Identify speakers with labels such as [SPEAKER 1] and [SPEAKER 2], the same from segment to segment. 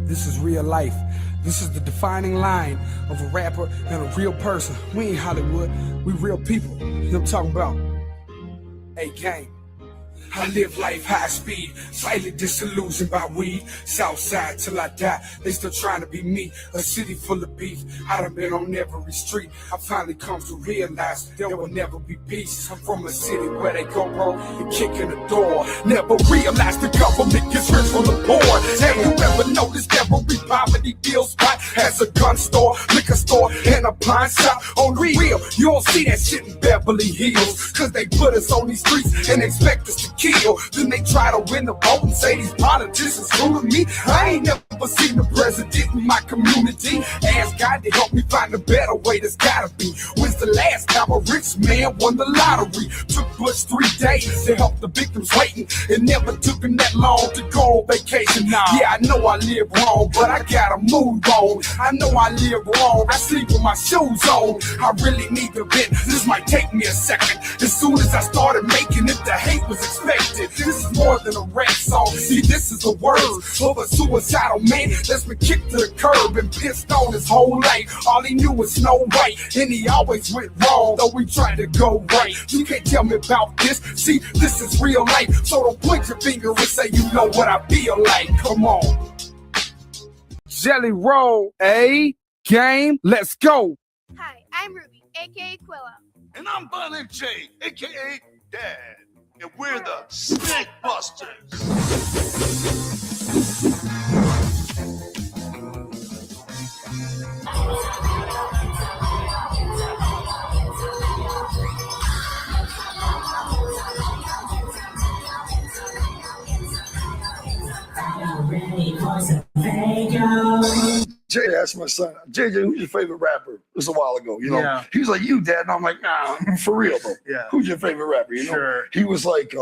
[SPEAKER 1] This is real life. This is the defining line of a rapper and a real person. We ain't Hollywood, we real people. You know what I'm talking about? Hey, gang. I live life high speed, slightly disillusioned by weed. Southside till I die, they still trying to be me. A city full of beef, I done been on every street. I finally come to realize there will never be peace. I'm from a city where they go broke and kick in the door. Never realize the government gets rich from the poor. Have you ever noticed every poverty deal spot has a gun store, liquor store, and a pawn shop? On the real, you don't see that shit in Beverly Hills, cause they put us on these streets and expect us to kill. Then they try to win the vote and say these politicians fooling me. I ain't never seen the president in my community. Ask God to help me find a better way, there's gotta be. When's the last time a rich man won the lottery? Took Bush 3 days to help the victims waiting. It never took him that long to go on vacation. Yeah, I know I live wrong, but I gotta move on. I know I live wrong, I sleep with my shoes on. I really need to vent, this might take me a second. As soon as I started making it, the hate was expected. This is more than a rap song. See, this is the words of a suicidal man that's been kicked to the curb and pissed on his whole life. All he knew was Snow White, and he always went wrong, though we tried to go right. You can't tell me about this. See, this is real life, so don't point your finger and say you know what I feel like. Come on. Jelly Roll, game, let's go.
[SPEAKER 2] Hi, I'm Ruby, aka Quilla.
[SPEAKER 3] And I'm Bunny J, aka Dad. And we're the Snake Busters.
[SPEAKER 4] Jay asked my son, JJ, who's your favorite rapper? This was a while ago, you know.
[SPEAKER 5] Yeah.
[SPEAKER 4] He was like, you, Dad. And I'm like, nah, for real though.
[SPEAKER 5] Yeah.
[SPEAKER 4] Who's your favorite rapper? You know?
[SPEAKER 5] Sure.
[SPEAKER 4] He was like,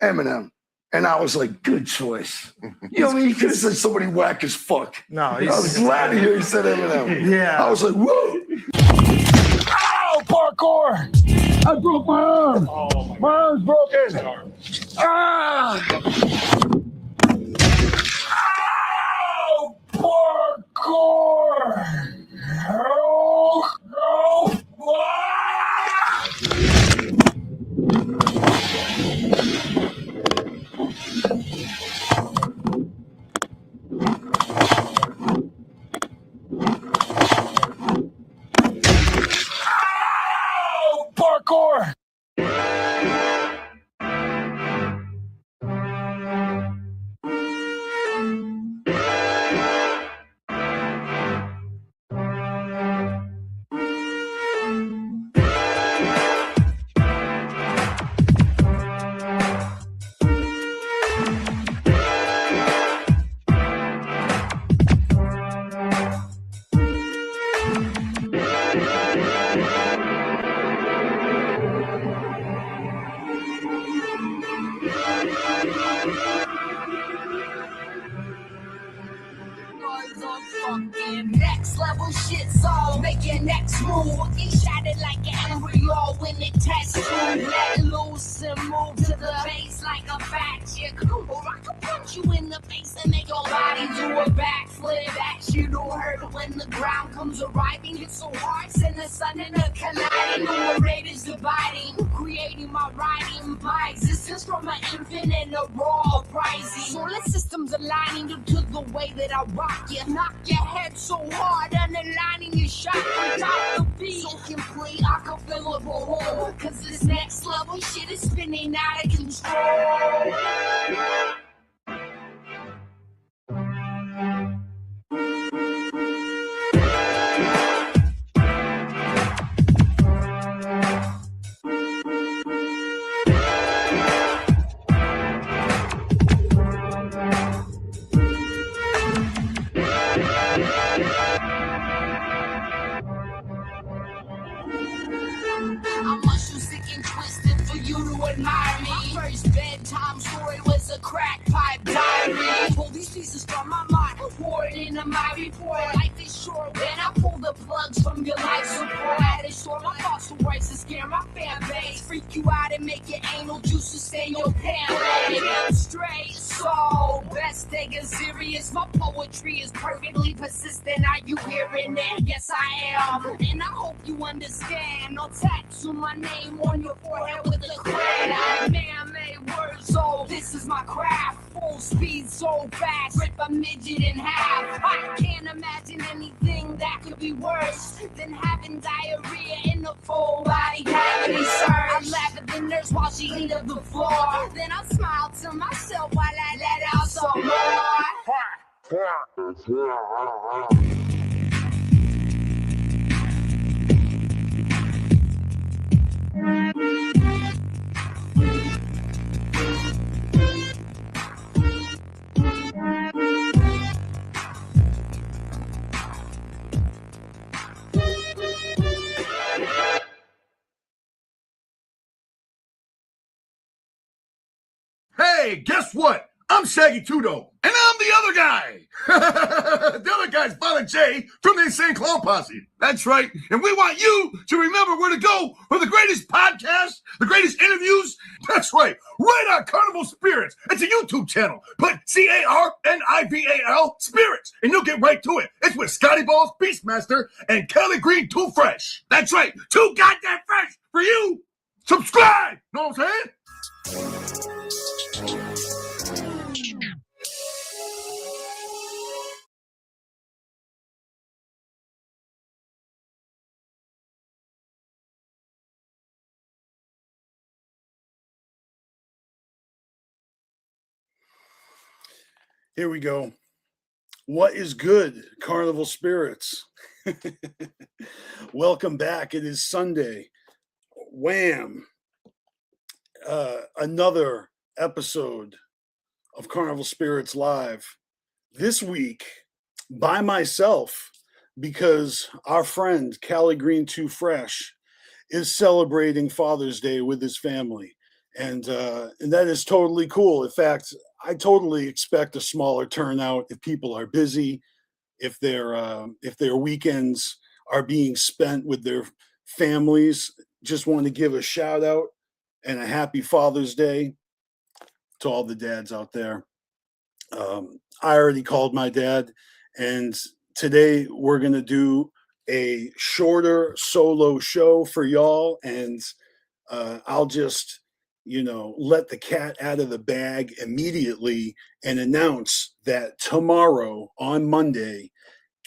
[SPEAKER 4] Eminem. And I was like, good choice. You know what I mean? He could have said somebody whack as fuck.
[SPEAKER 5] No,
[SPEAKER 4] I was glad to hear he said Eminem.
[SPEAKER 5] Yeah.
[SPEAKER 4] I was like, whoa. Ow, parkour. I broke my arm.
[SPEAKER 5] Oh,
[SPEAKER 4] my arm's broken. Ah. Ow, parkour. Oh, no. Parkour!
[SPEAKER 6] Next level shit, so make your next move. Get shattered like an embryo when it tests you. Let loose and move to the base like a fat chick. Or I can punch you in the face and make your body do a backflip. That shit don't hurt when the ground comes arriving. It's so hard, send the sun in a colliding. The rate is dividing, creating my writing. My existence from an infinite a raw uprising. Solar systems aligning you to the way that I rock you. Knock your head so hard, underlining your shot from top to beat. So complete, I can feel it before. Cause this next level shit is spinning out of control. I'm much too sick and twisted for you to admire me. My first bedtime story was a crack pipe diary. Pull these pieces from my mind, pour it into my report. Life is short when I pull the plugs from your life support. I had to store my thoughts to words to scare my fan base. freak you out and make your anal juices stay in your pants. I'm straight, so best take it serious. My poetry is perfectly persistent. Are you hearing it? Yes, I am. And I hope you understand. No tattoo my name on your forehead with a crayon. Man-made words, so this is my craft. Full speed, so fast, rip a midget in half. I can't imagine anything that could be worse than having diarrhea in the full body cavity search. I laugh at the nurse while she eat up the floor. Then I smile to myself while I let out some more.
[SPEAKER 3] Hey, guess what? I'm Shaggy Tudo, and I'm the other guy. The other guy's Violent J from the Insane Clown Posse. That's right. And we want you to remember where to go for the greatest podcasts, the greatest interviews. That's right. Right on Carnival Spirits. It's a YouTube channel. Put Carnival Spirits, and you'll get right to it. It's with Scotty Balls, Beastmaster, and Kelly Green Too Fresh. That's right. Too goddamn fresh for you. Subscribe. Know what I'm saying?
[SPEAKER 5] Here we go. What is good, Carnival Spirits? Welcome back. It is Sunday. Wham! Another episode of Carnival Spirits Live. This week, by myself, because our friend, Callie Green Too Fresh, is celebrating Father's Day with his family. And that is totally cool. In fact, I totally expect a smaller turnout if people are busy, if their weekends are being spent with their families. Just want to give a shout out and a happy Father's Day to all the dads out there. I already called my dad, and today we're going to do a shorter solo show for y'all, and I'll just let the cat out of the bag immediately and announce that tomorrow on Monday,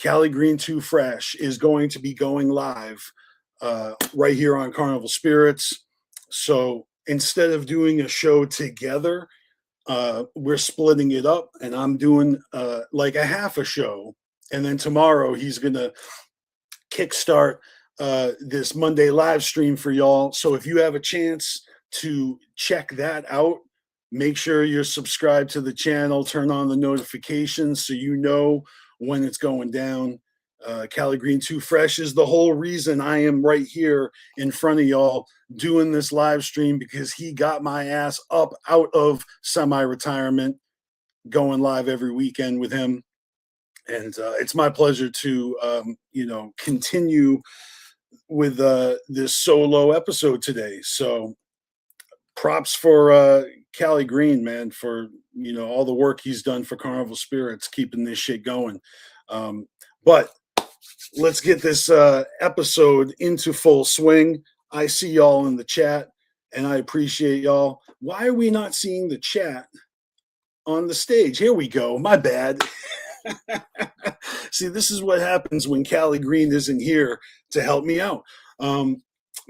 [SPEAKER 5] Callie Green Too Fresh is going to be going live right here on Carnival Spirits. So instead of doing a show together, we're splitting it up, and I'm doing like a half a show. And then tomorrow he's going to kickstart this Monday live stream for y'all. So if you have a chance to check that out, make sure you're subscribed to the channel, turn on the notifications so you know when it's going down. Callie Green Too Fresh is the whole reason I am right here in front of y'all doing this live stream, because he got my ass up out of semi-retirement, going live every weekend with him. And it's my pleasure to, continue with this solo episode today. So props for Callie Green, man, for all the work he's done for Carnival Spirits, keeping this shit going. But let's get this episode into full swing. I see y'all in the chat, and I appreciate y'all. Why are we not seeing the chat on the stage? Here we go. My bad. See, this is what happens when Callie Green isn't here to help me out.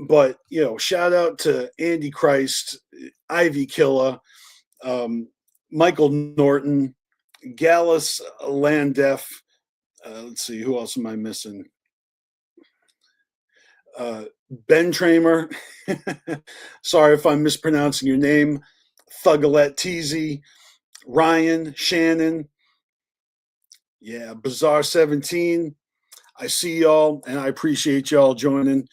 [SPEAKER 5] But, shout out to Andy Christ, Ivy Killa, Michael Norton, Gallus Landef. Let's see, who else am I missing? Ben Tramer. Sorry if I'm mispronouncing your name. Thugalette Teasy, Ryan, Shannon. Yeah, Bizarre 17. I see y'all, and I appreciate y'all joining.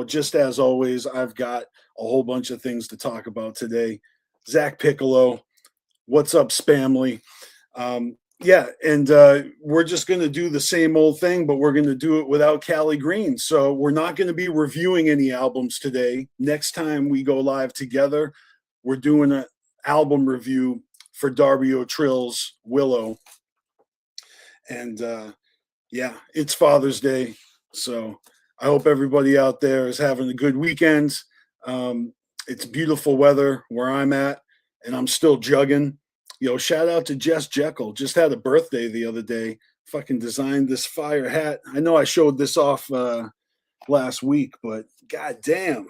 [SPEAKER 5] Just as always, I've got a whole bunch of things to talk about today. Zach Piccolo, what's up, Spamly? yeah, and we're just going to do the same old thing, but we're going to do it without Callie Green. So we're not going to be reviewing any albums today. Next time we go live together, we're doing an album review for Darby O'Trill's Willow. And yeah, it's Father's Day. So I hope everybody out there is having a good weekend. It's beautiful weather where I'm at, and I'm still jugging. Yo, shout out to Jess Jekyll. Just had a birthday the other day. Fucking designed this fire hat. I know I showed this off last week, but goddamn.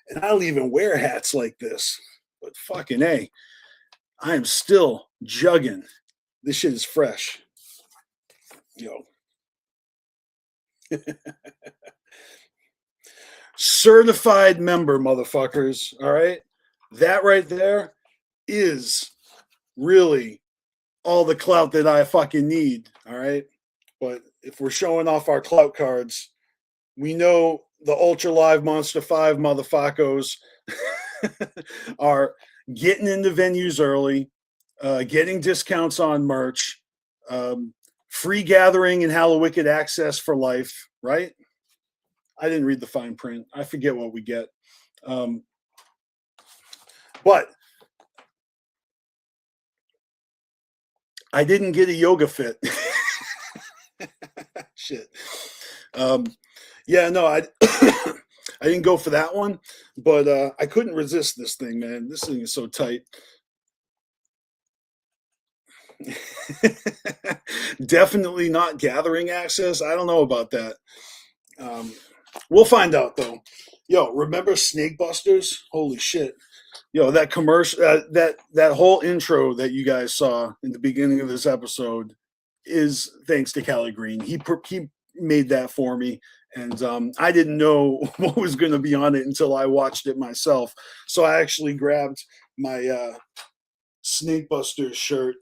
[SPEAKER 5] And I don't even wear hats like this. But fucking A, I am still jugging. This shit is fresh. Yo. Certified member, motherfuckers. All right. That right there is really all the clout that I fucking need. All right. But if we're showing off our clout cards, we know the Ultra Live Monster 5 motherfuckers are getting into venues early, getting discounts on merch, free gathering and Hallowicked access for life, right? I didn't read the fine print. I forget what we get. But I didn't get a yoga fit. Shit. Yeah, no, I I didn't go for that one, but I couldn't resist this thing, man. This thing is so tight. Definitely not gathering access. I don't know about that. We'll find out though. Yo, remember Snake Busters? Holy shit. Yo, that commercial, that whole intro that you guys saw in the beginning of this episode is thanks to Callie Green. He made that for me, and I didn't know what was going to be on it until I watched it myself. So I actually grabbed my Snake Busters shirt,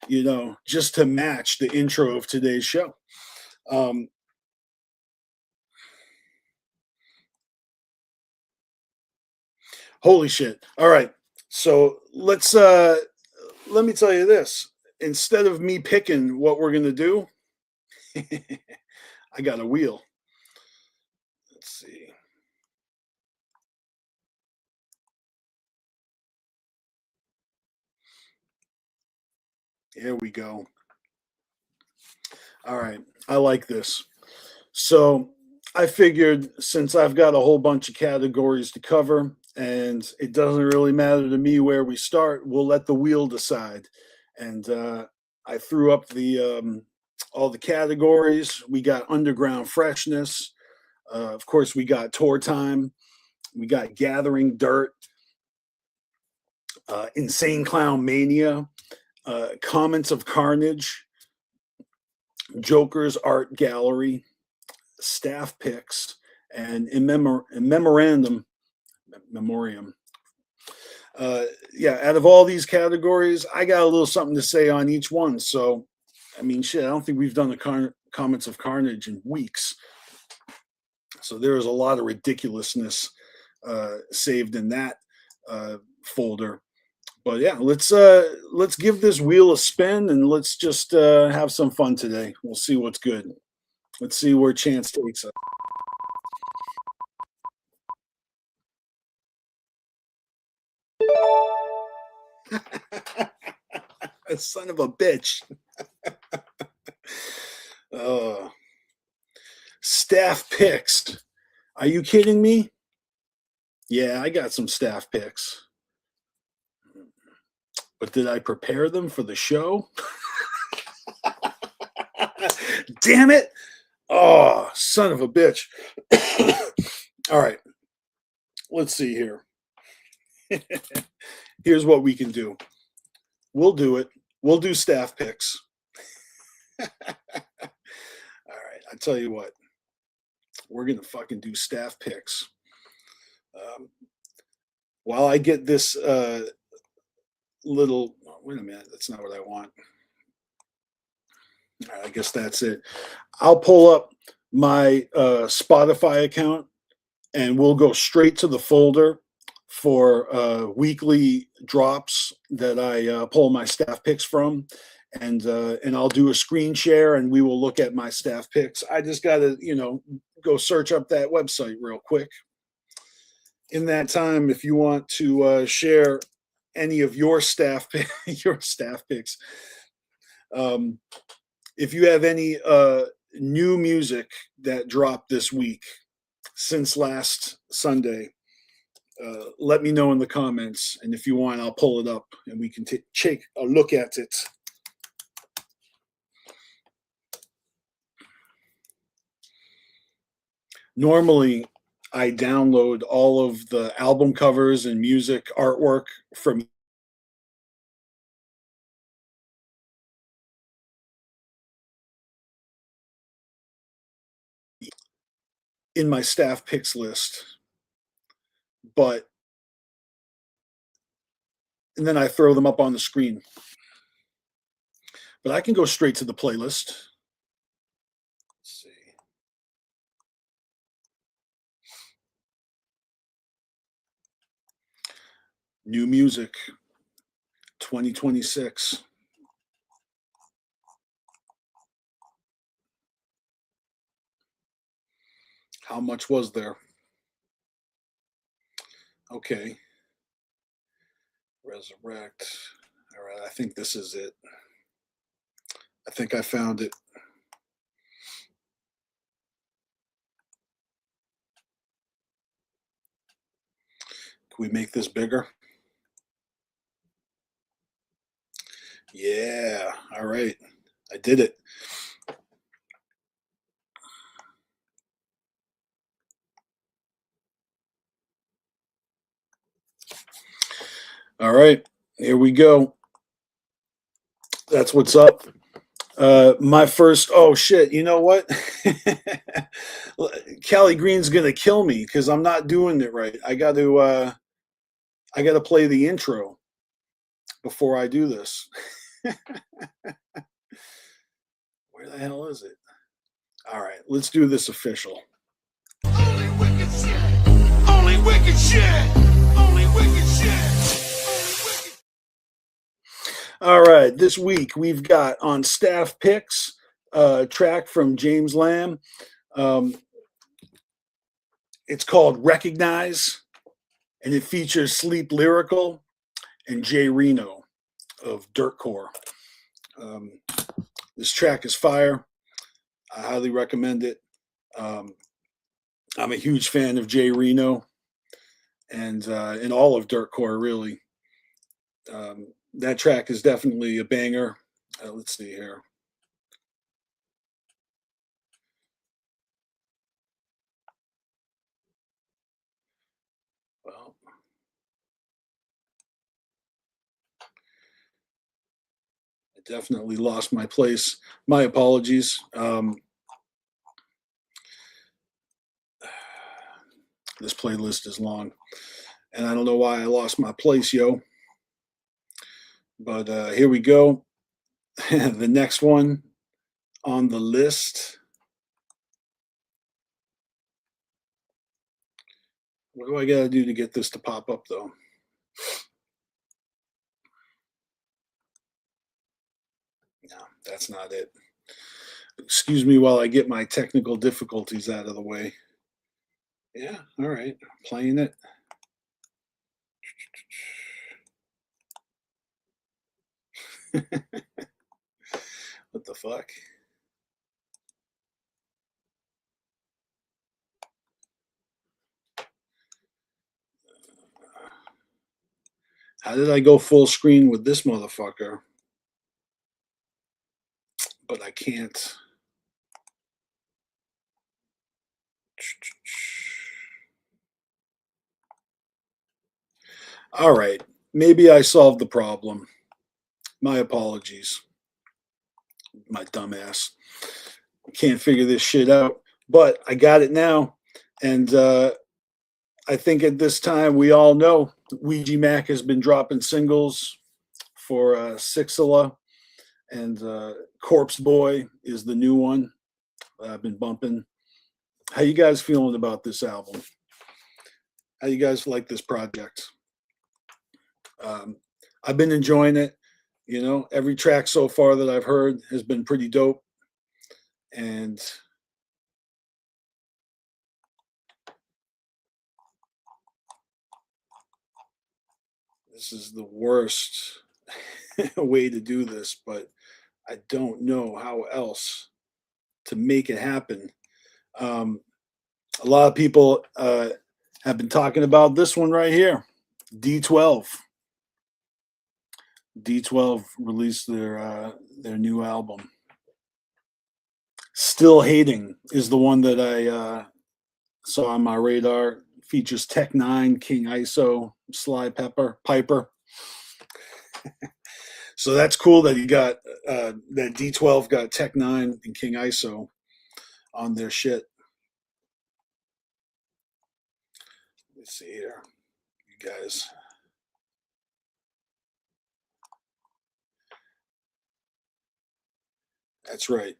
[SPEAKER 5] you know, just to match the intro of today's show. Holy shit. All right. So let me tell you this. Instead of me picking what we're going to do, I got a wheel. Let's see. Here we go. All right. I like this. So I figured since I've got a whole bunch of categories to cover, and it doesn't really matter to me where we start, we'll let the wheel decide. And I threw up the all the categories. We got Underground Freshness. Of course, we got Tour Time. We got Gathering Dirt. Insane Clown Mania. Comments of Carnage. Joker's Art Gallery. Staff Picks. And in Memoriam. Yeah, out of all these categories, I got a little something to say on each one. So, I mean, shit, I don't think we've done the Comments of Carnage in weeks. So there is a lot of ridiculousness saved in that folder. But yeah, let's give this wheel a spin and let's just have some fun today. We'll see what's good. Let's see where chance takes us. Son of a bitch. Staff picks. Are you kidding me? Yeah, I got some staff picks. But did I prepare them for the show? Damn it. Oh, son of a bitch. All right. Let's see here. Here's what we can do. We'll do it. We'll do staff picks. All right. I tell you what. We're going to fucking do staff picks. While I get this little... Wait a minute. That's not what I want. All right, I guess that's it. I'll pull up my Spotify account and we'll go straight to the folder for weekly drops that I pull my staff picks from. and I'll do a screen share, and we will look at my staff picks. I just got to, go search up that website real quick. In that time, if you want to share any of your staff picks, if you have any new music that dropped this week since last Sunday, let me know in the comments, and if you want, I'll pull it up and we can take a look at it. Normally, I download all of the album covers and music artwork from in my staff picks list, and then I throw them up on the screen. But I can go straight to the playlist. Let's see. New music, 2026. How much was there? Okay. Resurrect. All right, I think this is it. I think I found it. Can we make this bigger? Yeah, all right. I did it. All right, here we go. That's what's up. My first, oh shit, you know what? Callie Green's gonna kill me because I'm not doing it right. I got to play the intro before I do this. Where the hell is it? All right, let's do this official.
[SPEAKER 3] Only wicked shit. Only wicked shit. Only wicked shit.
[SPEAKER 5] All right, this week we've got on staff picks a track from James Lamb. It's called Recognize, and it features Sleep Lyrical and Jay Reno of Dirtcore. This track is fire. I highly recommend it. I'm a huge fan of Jay Reno and all of Dirtcore, really. That track is definitely a banger. Let's see here. Well, I definitely lost my place. My apologies. This playlist is long, and I don't know why I lost my place, yo. But here we go. The next one on the list. What do I got to do to get this to pop up, though? No, that's not it. Excuse me while I get my technical difficulties out of the way. Yeah, all right. Playing it. What the fuck? How did I go full screen with this motherfucker? But I can't. All right. Maybe I solved the problem. My apologies. My dumbass. Can't figure this shit out. But I got it now. And I think at this time we all know Ouija Mac has been dropping singles for Sixilla. And Corpse Boy is the new one I've been bumping. How you guys feeling about this album? How you guys like this project? I've been enjoying it. You know, every track so far that I've heard has been pretty dope. And this is the worst way to do this, but I don't know how else to make it happen. A lot of people have been talking about this one right here, D12. D12 released their new album. Still Hating is the one that I saw on my radar. Features Tech Nine, King ISO, Sly Piper. So that's cool that he got that D12 got Tech Nine and King ISO on their shit. Let's see here, you guys. That's right.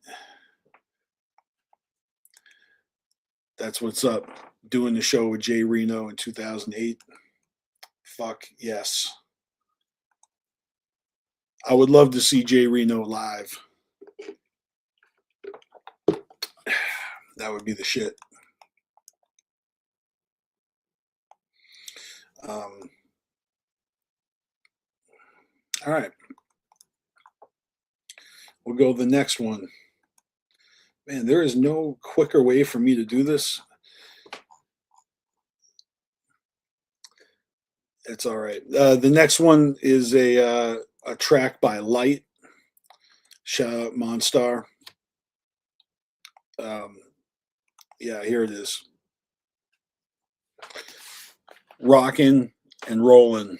[SPEAKER 5] That's what's up. Doing the show with Jay Reno in 2008. Fuck yes. I would love to see Jay Reno live. That would be the shit. All right. We'll go to the next one. Man, there is no quicker way for me to do this. It's all right. The next one is a track by Light. Shout out Monstar. Yeah, here it is. Rockin' and rollin'.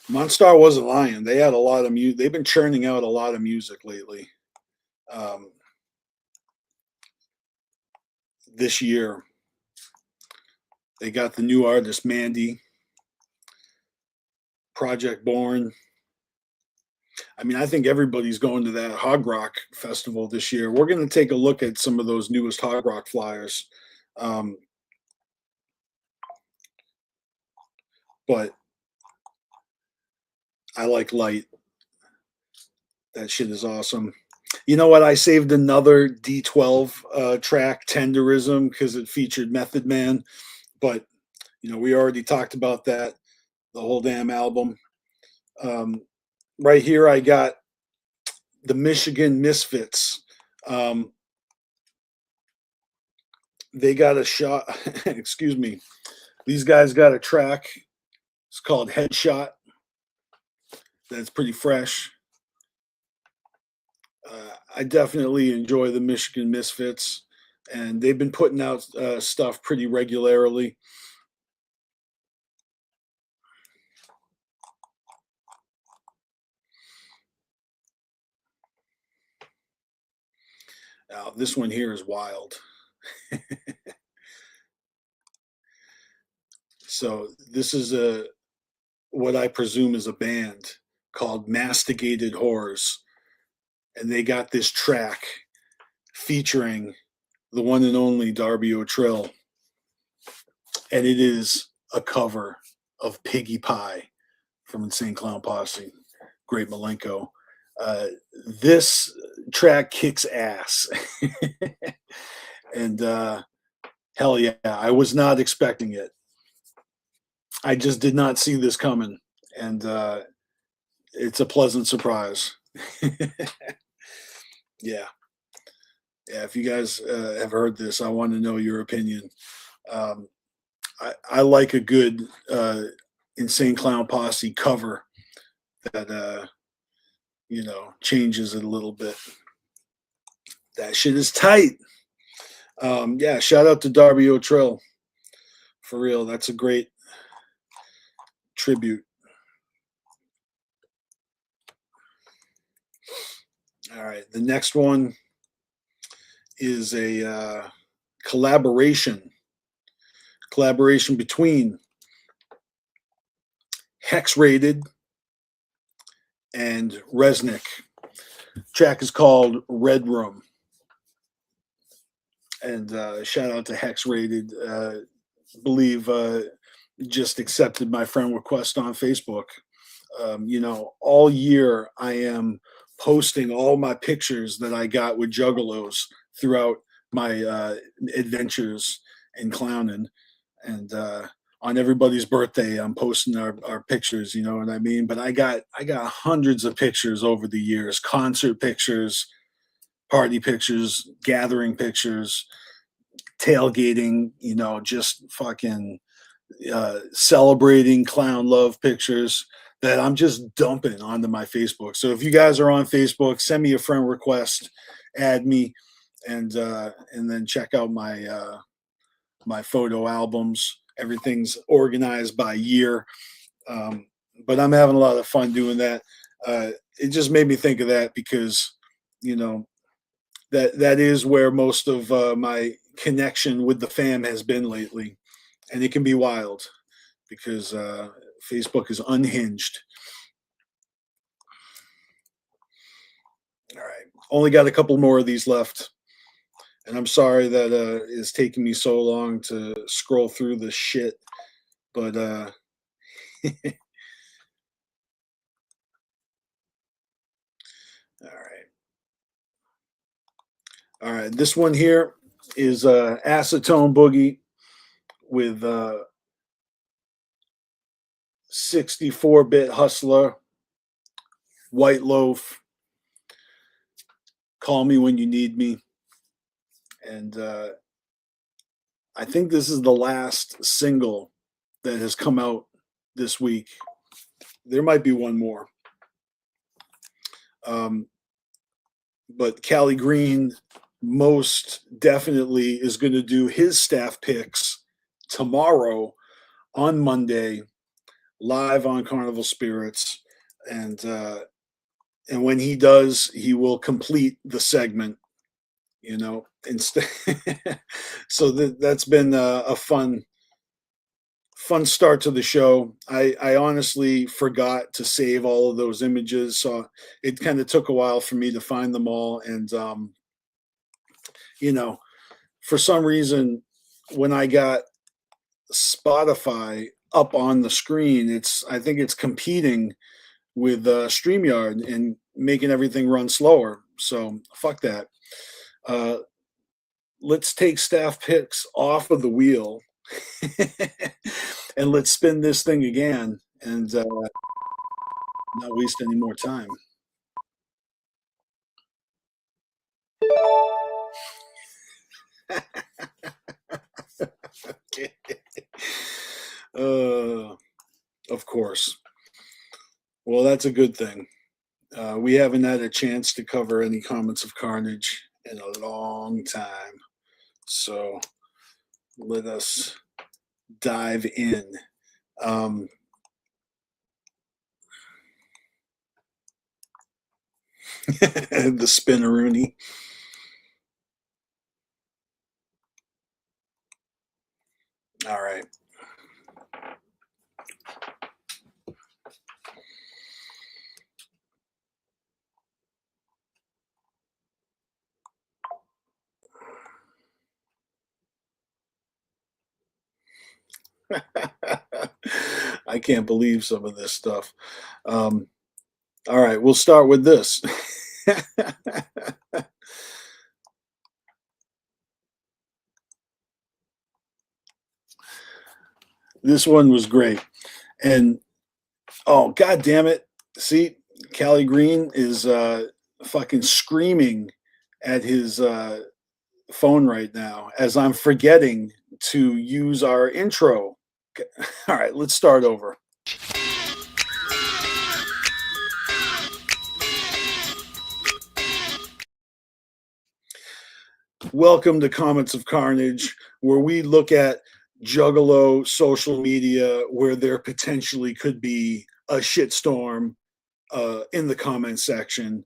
[SPEAKER 5] Monstar wasn't lying. They had a lot of music. They've been churning out a lot of music lately. This year, they got the new artist Mandy, Project Born. I mean, I think everybody's going to that Hog Rock Festival this year. We're going to take a look at some of those newest Hog Rock flyers. But I like Light. That shit is awesome. You know what? I saved another D12 track, Tenderism, because it featured Method Man. But, you know, we already talked about that, the whole damn album. Right here, I got the Michigan Misfits. They got a shot. Excuse me. These guys got a track. It's called Headshot. That's pretty fresh. I definitely enjoy the Michigan Misfits, and they've been putting out stuff pretty regularly. Now, this one here is wild. So this is what I presume is a band called Masticated Horrors. And they got this track featuring the one and only Darby O'Trill. And it is a cover of Piggy Pie from Insane Clown Posse, Great Malenko. This track kicks ass. And hell yeah, I was not expecting it. I just did not see this coming. And it's a pleasant surprise. Yeah. If you guys have heard this, I want to know your opinion. I like a good Insane Clown Posse cover that changes it a little bit. That shit is tight. Yeah, shout out to Darby O'Trill. For real, that's a great tribute. All right, the next one is a collaboration between Hex Rated and Resnick. Track is called Red Room. And shout out to Hex Rated. Believe just accepted my friend request on Facebook. all year I am posting all my pictures that I got with juggalos throughout my adventures in clowning. And on everybody's birthday, I'm posting our pictures, you know what I mean? But I got hundreds of pictures over the years, concert pictures, party pictures, gathering pictures, tailgating, just fucking celebrating clown love pictures that I'm just dumping onto my Facebook. So if you guys are on Facebook, send me a friend request, add me, and then check out my my photo albums. Everything's organized by year, but I'm having a lot of fun doing that. It just made me think of that because that is where most of my connection with the fam has been lately, and it can be wild because Facebook is unhinged. All right, only got a couple more of these left, and I'm sorry that it's taking me so long to scroll through this shit, but all right. This one here is Acetone Boogie with 64-bit Hustler, White Loaf, Call Me When You Need Me. And I think this is the last single that has come out this week. There might be one more. But Callie Green most definitely is going to do his staff picks tomorrow on Monday, live on Carnival Spirits. And when he does, he will complete the segment, instead. So that's been a fun start to the show. I honestly forgot to save all of those images, so it kind of took a while for me to find them all. And for some reason, when I got Spotify up on the screen, I think it's competing with StreamYard and making everything run slower. So fuck that. Let's take staff picks off of the wheel and let's spin this thing again and not waste any more time. Of course. Well, that's a good thing. We haven't had a chance to cover any comments of Carnage in a long time. So let us dive in. The Spinneroonie. All right. I can't believe some of this stuff. All right, we'll start with this. This one was great. And oh, god damn it. See, Callie Green is fucking screaming at his phone right now as I'm forgetting to use our intro. All right, let's start over. Welcome to Comments of Carnage, where we look at Juggalo social media where there potentially could be a shitstorm in the comment section.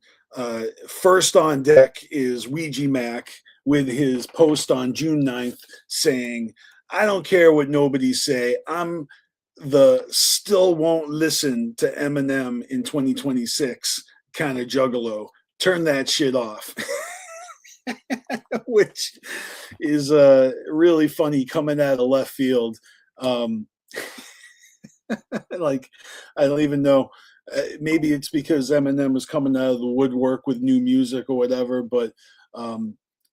[SPEAKER 5] First on deck is Ouija Mac with his post on June 9th saying, I don't care what nobody say. I'm the still won't listen to Eminem in 2026 kind of juggalo. Turn that shit off. Which is really funny coming out of left field. Like, I don't even know. maybe it's because Eminem was coming out of the woodwork with new music or whatever, but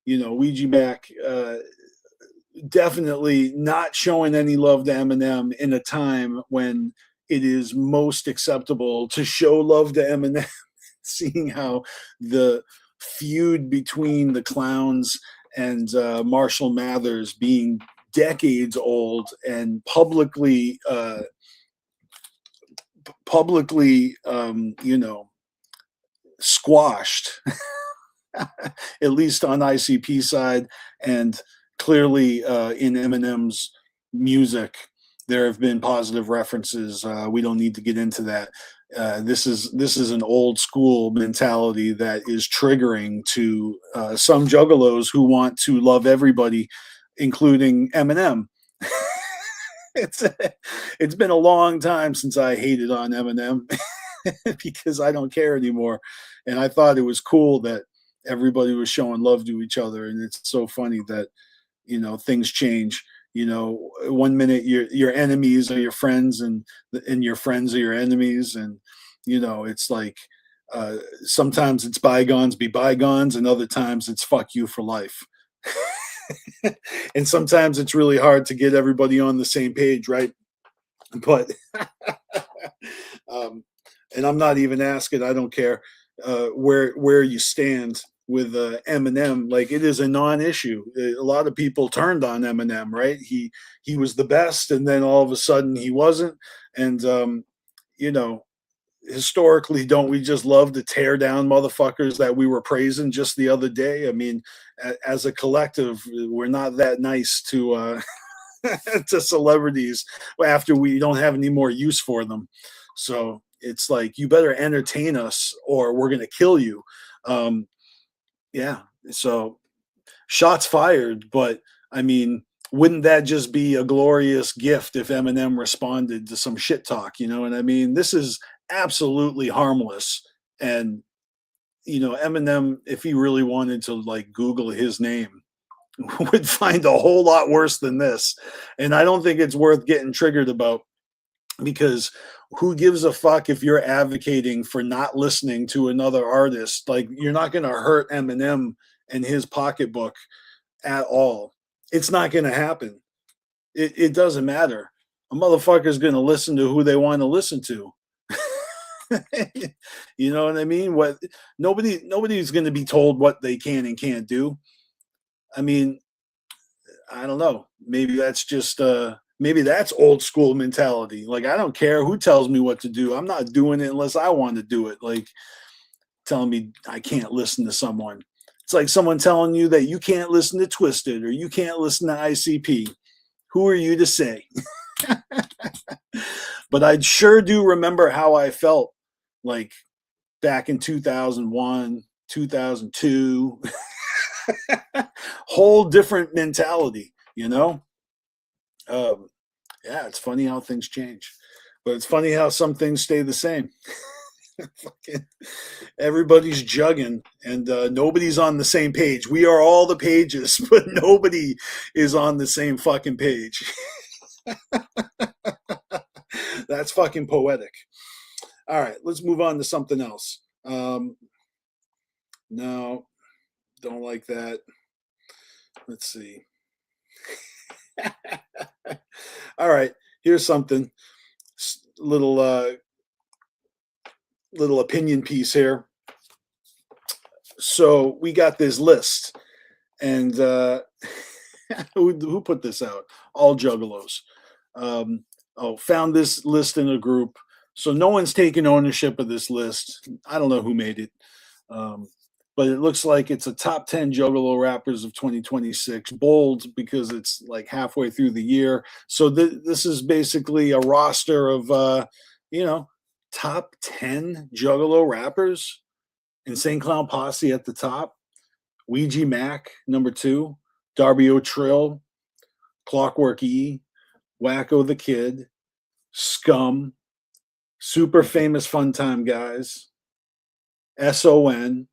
[SPEAKER 5] Ouija Mac definitely not showing any love to Eminem in a time when it is most acceptable to show love to Eminem. Seeing how the feud between the clowns and Marshall Mathers being decades old and publicly squashed, at least on ICP side, and clearly in Eminem's music, there have been positive references. We don't need to get into that. This is an old school mentality that is triggering to some juggalos who want to love everybody, including Eminem. It's been a long time since I hated on Eminem because I don't care anymore, and I thought it was cool that everybody was showing love to each other, and it's so funny that things change. One minute your enemies are your friends, and your friends are your enemies, and it's like sometimes it's bygones be bygones, and other times it's fuck you for life. And sometimes it's really hard to get everybody on the same page, right? But and I'm not even asking, I don't care where you stand with Eminem. Like, it is a non-issue. A lot of people turned on Eminem, right? He was the best, and then all of a sudden he wasn't. And historically, don't we just love to tear down motherfuckers that we were praising just the other day? I mean, as a collective, we're not that nice to to celebrities after we don't have any more use for them. So it's like, you better entertain us or we're gonna kill you. Yeah, so shots fired, but I mean, wouldn't that just be a glorious gift if Eminem responded to some shit talk? You know what I mean? This is absolutely harmless. And Eminem, if he really wanted to like Google his name, would find a whole lot worse than this. And I don't think it's worth getting triggered about, because who gives a fuck if you're advocating for not listening to another artist? Like, you're not going to hurt Eminem and his pocketbook at all. It's not going to happen. It doesn't matter. A motherfucker's going to listen to who they want to listen to. You know what I mean? Nobody's going to be told what they can and can't do. I mean, I don't know. Maybe that's just maybe that's old school mentality. Like, I don't care who tells me what to do. I'm not doing it unless I want to do it. Like, telling me I can't listen to someone. It's like someone telling you that you can't listen to Twisted or you can't listen to ICP. Who are you to say? But I sure do remember how I felt like back in 2001, 2002. Whole different mentality, Yeah, it's funny how things change, but it's funny how some things stay the same. Everybody's jugging, and nobody's on the same page. We are all the pages, but nobody is on the same fucking page. That's fucking poetic. All right, let's move on to something else. No, don't like that. Let's see. All right, here's something. Little opinion piece here. So we got this list, and who put this out? All Juggalos. Found this list in a group. So no one's taking ownership of this list. I don't know who made it. But it looks like it's a top 10 Juggalo rappers of 2026. Bold, because it's like halfway through the year. So this is basically a roster of, top 10 Juggalo rappers. Insane Clown Posse at the top. Ouija Mac, number 2. Darby O'Trill. Clockwork E. Wacko the Kid. Scum. Super Famous Fun Time Guys. SON.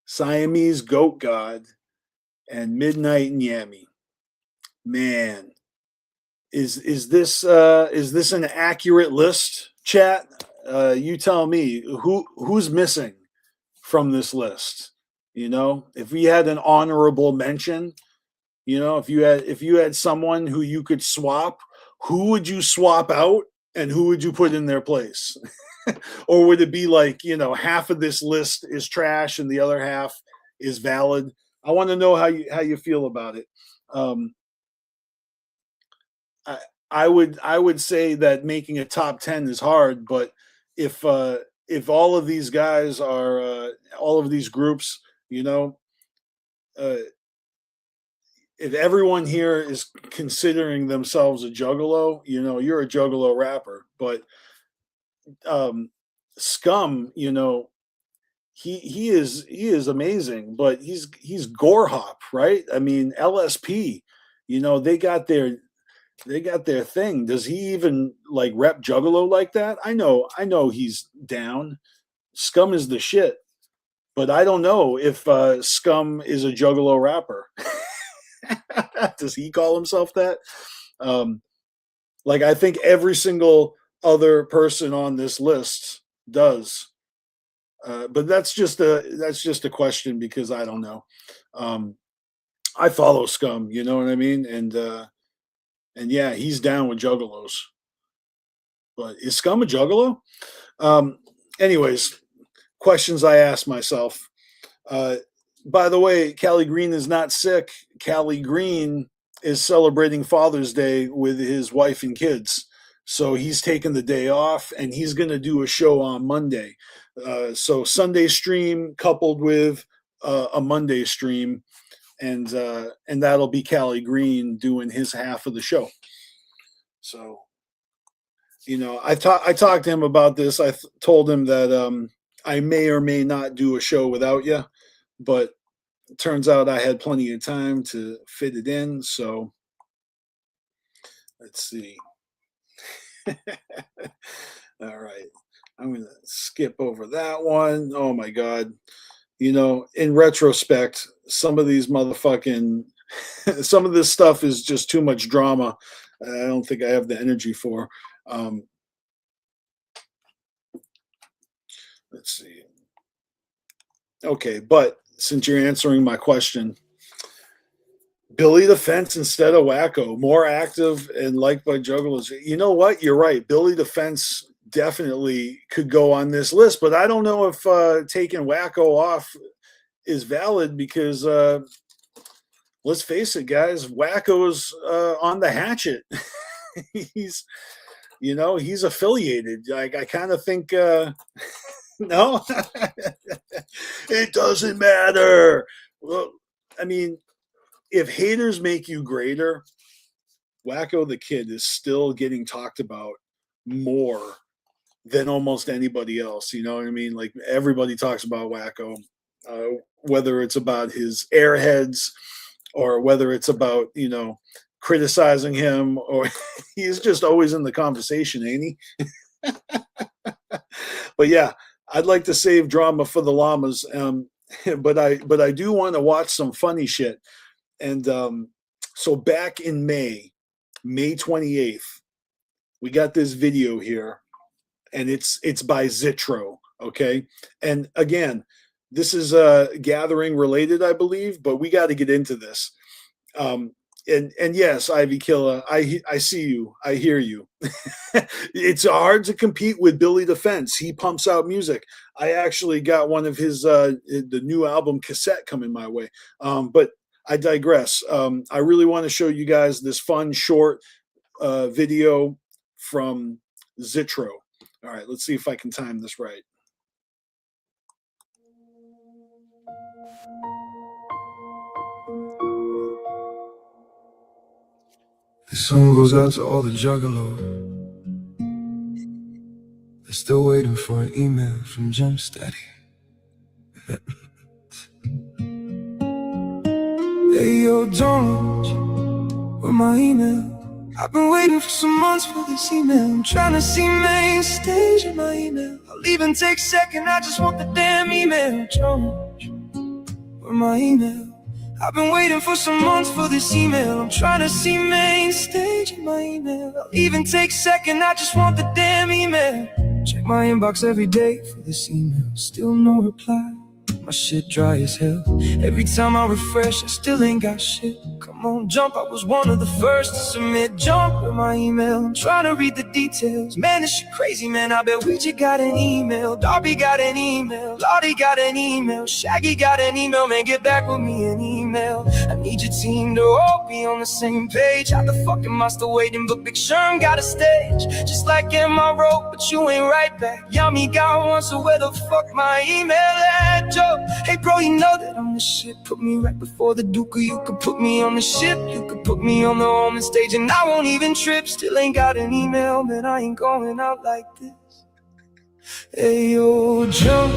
[SPEAKER 5] Siamese Goat God, and Midnight Nyami. Man, is this an accurate list, chat? you tell me who's missing from this list. You know, if we had an honorable mention, you know, if you had someone who you could swap, who would you swap out and who would you put in their place? Or would it be like, you know, half of this list is trash and the other half is valid? I want to know how you feel about it. I would say that making a top 10 is hard, but if all of these guys are all of these groups, you know, if everyone here is considering themselves a juggalo, you know, you're a juggalo rapper. But Scum, you know, he is amazing, but he's gore hop, right? I mean, LSP, you know, they got their thing. Does he even like rep juggalo like that? I know he's down. Scum is the shit, but I don't know if Scum is a juggalo rapper. Does he call himself that? Like, I think every single other person on this list does. But that's just a question because I don't know. I follow Scum, you know what I mean? And yeah, he's down with juggalos. But is Scum a juggalo? Anyways, questions I ask myself. By the way, Callie Green is not sick. Callie Green is celebrating Father's Day with his wife and kids. So he's taking the day off and he's going to do a show on Monday. So Sunday stream coupled with a Monday stream. And that'll be Callie Green doing his half of the show. So, you know, I talked to him about this. I told him that I may or may not do a show without you, but it turns out I had plenty of time to fit it in. So let's see. All right. I'm going to skip over that one. Oh my God. You know, in retrospect, some of these some of this stuff is just too much drama. I don't think I have the energy for. Let's see. Okay, but since you're answering my question, Billy the Fence instead of Wacko, more active and liked by juggalos. You know what? You're right. Billy the Fence definitely could go on this list, but I don't know if taking Wacko off is valid because let's face it, guys, Wacko's on the hatchet. He's affiliated. Like, I kind of think no, it doesn't matter. Well, I mean, if haters make you greater, Wacko the Kid is still getting talked about more than almost anybody else. You know what I mean? Like, everybody talks about Wacko, whether it's about his airheads or whether it's about, you know, criticizing him, or he's just always in the conversation, ain't he? But yeah, I'd like to save drama for the llamas. But I do want to watch some funny shit. And so back in May 28th, we got this video here, and it's by Zitro, okay? And again, this is gathering related, I believe, but we got to get into this. And yes, Ivy Killa, I see you, I hear you. It's hard to compete with Billy the Fence. He pumps out music. I actually got one of his the new album cassette coming my way. But I digress. I really want to show you guys this fun short video from Zitro. All right, let's see if I can time this right.
[SPEAKER 7] This song goes out to all the juggalos. They're still waiting for an email from Jim Steady. Hey, yo, don't, where my email? I've been waiting for some months for this email. I'm trying to see main stage in my email. I'll even take second, I just want the damn email. George, where my email? I've been waiting for some months for this email. I'm trying to see main stage in my email. I'll even take second, I just want the damn email. Check my inbox every day for this email, still no reply. My shit dry as hell. Every time I refresh, I still ain't got shit. Come on, jump, I was one of the first to submit. Jump with my email, I'm trying to read the details. Man, this shit crazy, man, I bet Ouija got an email. Darby got an email, Lottie got an email, Shaggy got an email. Man, get back with me an email. I need your team to all be on the same page. How the fuck am I still waiting? But Big Sherm got a stage, just like Emma wrote, but you ain't right back. Yami got one, so where the fuck my email at, Joe? Hey bro, you know that I'm the shit. Put me right before the Duke, or you could put me on the ship. You could put me on the Omen stage and I won't even trip. Still ain't got an email, man, I ain't going out like this. Hey yo, Joe,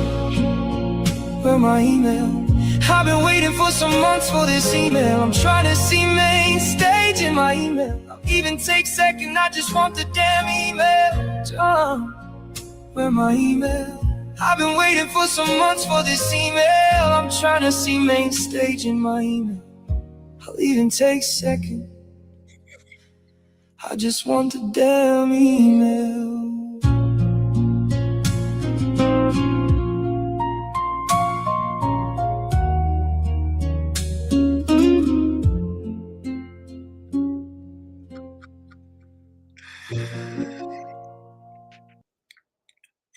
[SPEAKER 7] where my email? I've been waiting for some months for this email. I'm trying to see main stage in my email. I'll even take second, I just want the damn email. John, where my email? I've been waiting for some months for this email. I'm trying to see main stage in my email. I'll even take second, I just want the damn email.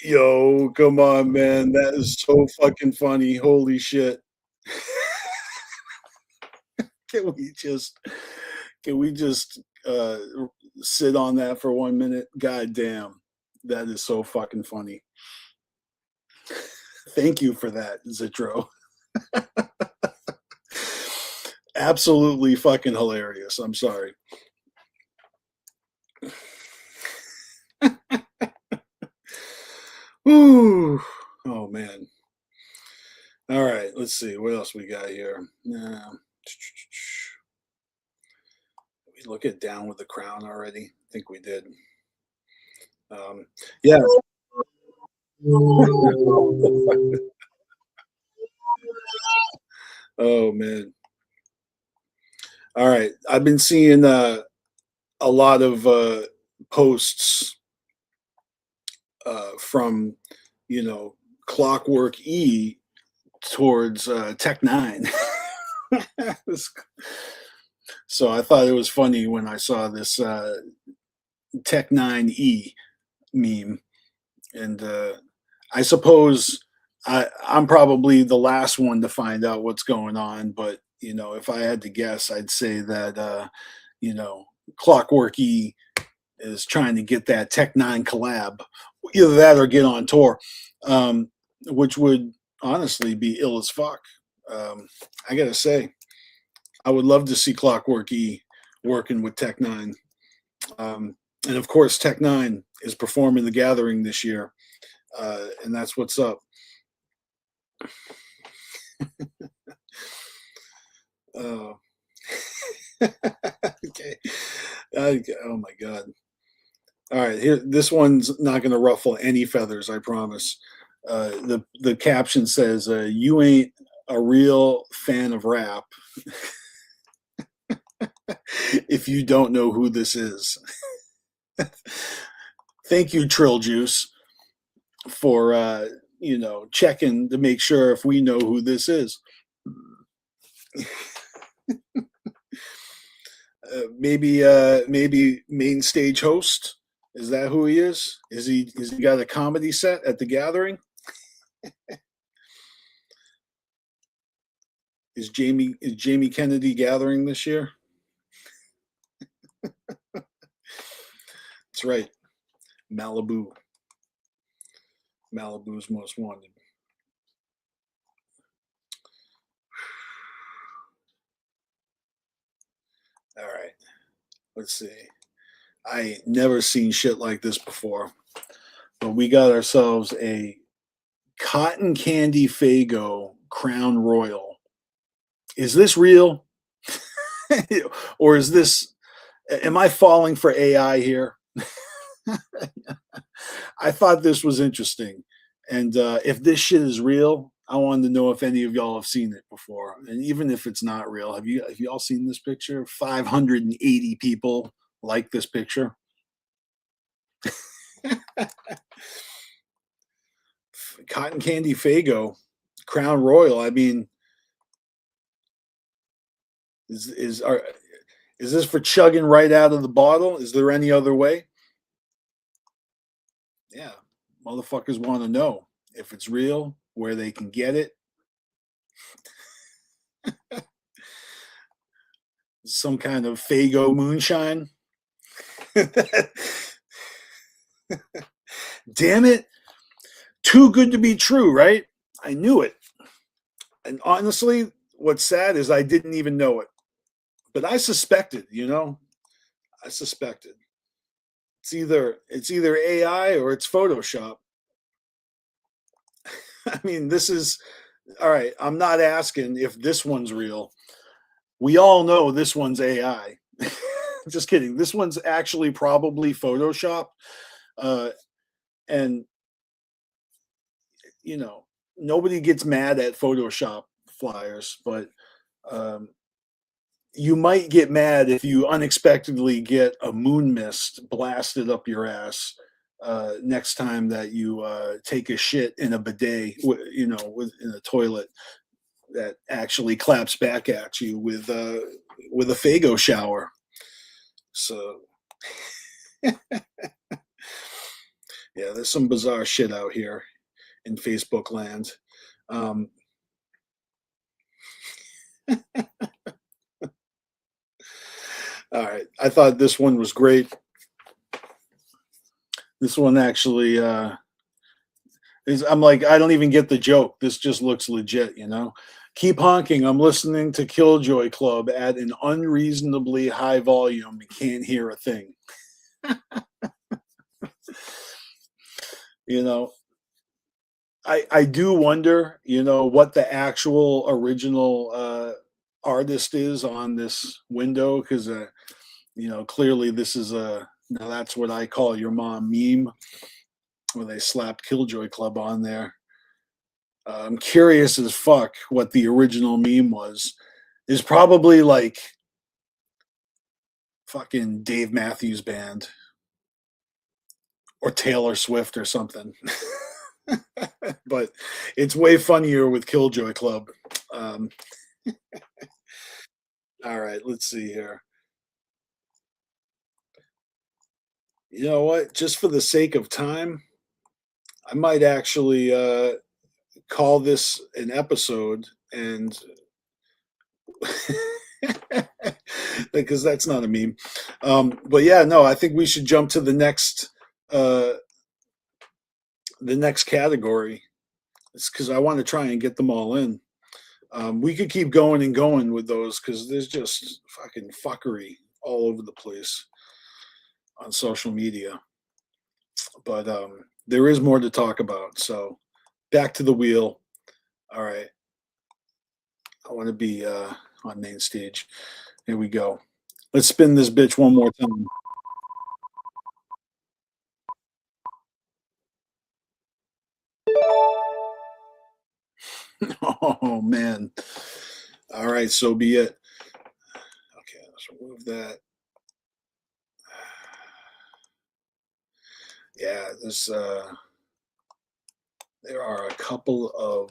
[SPEAKER 5] Yo, come on, man. That is so fucking funny. Holy shit. Can we just sit on that for 1 minute? God damn. That is so fucking funny. Thank you for that, Zitro. Absolutely fucking hilarious. I'm sorry. Ooh. Oh man. All right, let's see what else we got here. We look at Down with the Crown already. I think we did. Yeah. Oh man. All right, I've been seeing a lot of posts from Clockwork E towards Tech Nine. So I thought it was funny when I saw this Tech Nine E meme, and I suppose I'm probably the last one to find out what's going on, but if I had to guess, I'd say that Clockwork E is trying to get that Tech Nine collab, either that or get on tour, which would honestly be ill as fuck. I gotta say, I would love to see Clockwork E working with Tech Nine, and of course, Tech Nine is performing the Gathering this year, and that's what's up. Okay. Oh my god. All right, here. This one's not going to ruffle any feathers, I promise. The caption says, "You ain't a real fan of rap if you don't know who this is." Thank you, Trill Juice, for checking to make sure if we know who this is. Maybe main stage host. Is that who he is? Is he got a comedy set at the Gathering? Is Jamie Kennedy Gathering this year? That's right. Malibu's Most Wanted. All right. Let's see. I ain't never seen shit like this before. But we got ourselves a Cotton Candy Faygo Crown Royal. Is this real? Or is this, am I falling for AI here? I thought this was interesting. And if this shit is real, I wanted to know if any of y'all have seen it before. And even if it's not real, have y'all seen this picture? 580 people like this picture. Cotton Candy Fago, Crown Royal. I mean, is this for chugging right out of the bottle? Is there any other way? Yeah, motherfuckers want to know if it's real, where they can get it. Some kind of Fago moonshine. Damn it. Too good to be true, right? I knew it. And honestly, what's sad is I didn't even know it. But I suspected, I suspected. It's either AI or it's Photoshop. I mean, this is all right. I'm not asking if this one's real. We all know this one's AI. Just kidding. This one's actually probably Photoshop. And nobody gets mad at Photoshop flyers, but you might get mad if you unexpectedly get a moon mist blasted up your ass next time that you take a shit in a bidet, in a toilet that actually claps back at you with a Fago shower. So, yeah, there's some bizarre shit out here in Facebook land. All right. I thought this one was great. This one actually I'm like, I don't even get the joke. This just looks legit, Keep honking. I'm listening to Killjoy Club at an unreasonably high volume. Can't hear a thing. I do wonder, what the actual original artist is on this window, because clearly this is now that's what I call your mom meme, where they slapped Killjoy Club on there. I'm curious as fuck what the original meme was. Is probably like fucking Dave Matthews Band or Taylor Swift or something. But it's way funnier with Killjoy Club. All right, let's see here. You know what? Just for the sake of time, I might actually call this an episode, and because that's not a meme. But yeah, no, I think we should jump to the next category. It's because I want to try and get them all in. We could keep going and going with those because there's just fucking fuckery all over the place on social media. But there is more to talk about. So back to the wheel. All right. I want to be on main stage. Here we go. Let's spin this bitch one more time. Oh, man. All right, so be it. Okay, let's remove that. Yeah, there are a couple of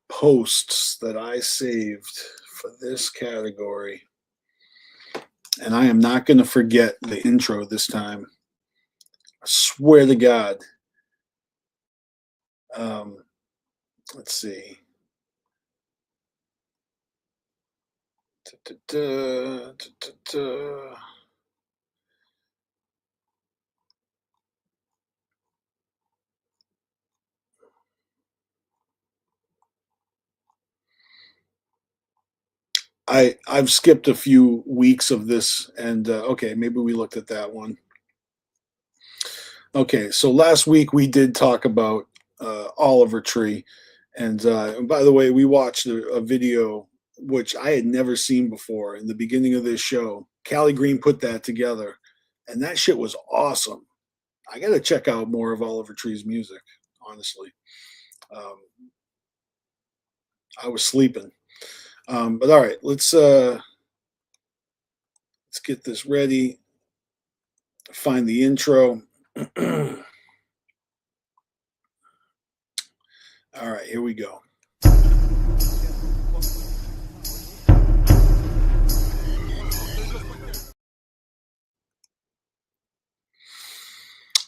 [SPEAKER 5] posts that I saved for this category, and I am not going to forget the intro this time. I swear to God. Let's see. I've skipped a few weeks of this, and okay, maybe we looked at that one. Okay, so last week we did talk about Oliver Tree, and by the way, we watched a video which I had never seen before in the beginning of this show. Callie Green put that together, and that shit was awesome. I got to check out more of Oliver Tree's music, honestly. I was sleeping. But all right, let's get this ready. Find the intro. All right, here we go.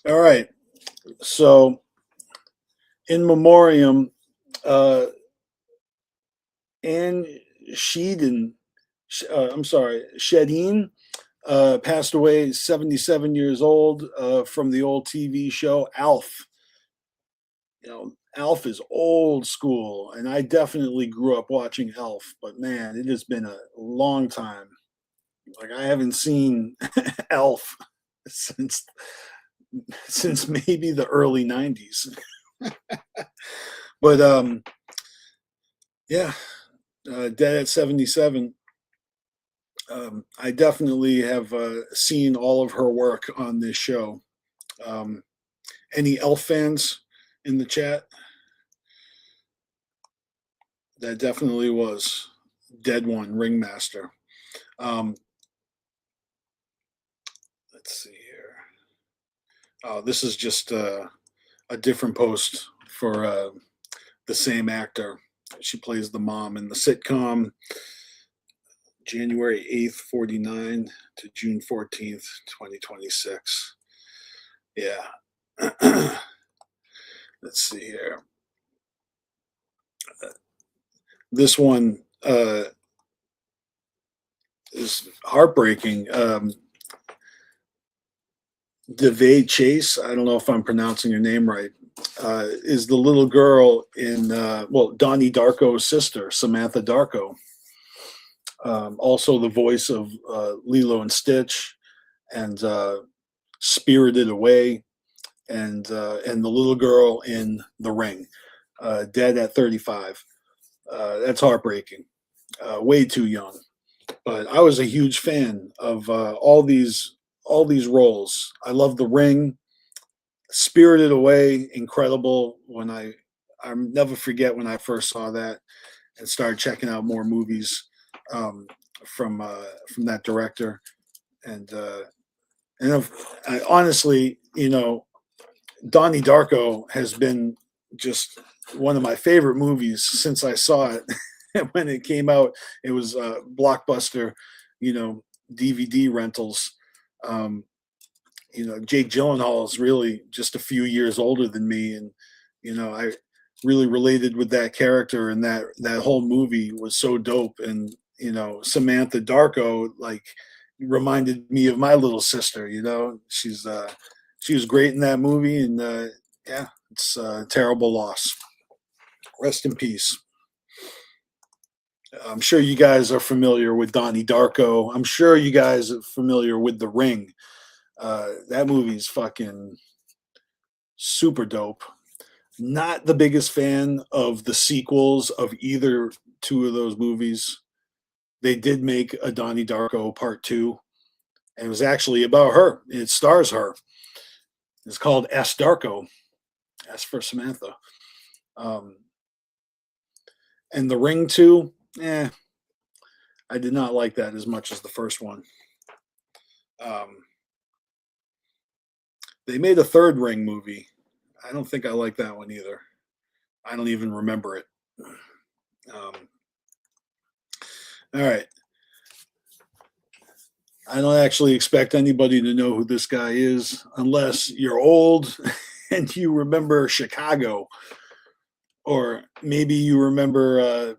[SPEAKER 5] All right. So, in memoriam, Anne Shedin, Shedin, passed away, 77 years old, from the old TV show Alf. You know, Alf is old school, and I definitely grew up watching Alf, but man, it has been a long time. Like, I haven't seen Alf since maybe the early 90s. But yeah, dead at 77. I definitely have seen all of her work on this show. Any Elf fans in the chat? That definitely was Dead One, Ringmaster. Let's see here. Oh, this is just a different post for the same actor. She plays the mom in the sitcom. January 8th, 49 to June 14th, 2026. Yeah. Let's see here. This one is heartbreaking. DeVay Chase, I don't know if I'm pronouncing your name right, is the little girl in, Donnie Darko's sister, Samantha Darko. Also the voice of Lilo and Stitch and Spirited Away and the little girl in The Ring, dead at 35. That's heartbreaking. Way too young. But I was a huge fan of all these roles. I love The Ring, Spirited Away, incredible. When I never forget when I first saw that and started checking out more movies from that director. And honestly, Donnie Darko has been just one of my favorite movies since I saw it. When it came out, it was Blockbuster, DVD rentals. Jake Gyllenhaal is really just a few years older than me, and I really related with that character, and that whole movie was so dope. And Samantha Darko reminded me of my little sister. She was great in that movie, and yeah, it's a terrible loss. Rest in peace. I'm sure you guys are familiar with Donnie Darko. I'm sure you guys are familiar with The Ring. That movie's fucking super dope. Not the biggest fan of the sequels of either two of those movies. They did make a Donnie Darko Part 2, and it was actually about her. It stars her. It's called S. Darko. S for Samantha. And The Ring 2, I did not like that as much as the first one. They made a third Ring movie. I don't think I like that one either. I don't even remember it. All right. I don't actually expect anybody to know who this guy is unless you're old and you remember Chicago. Or maybe you remember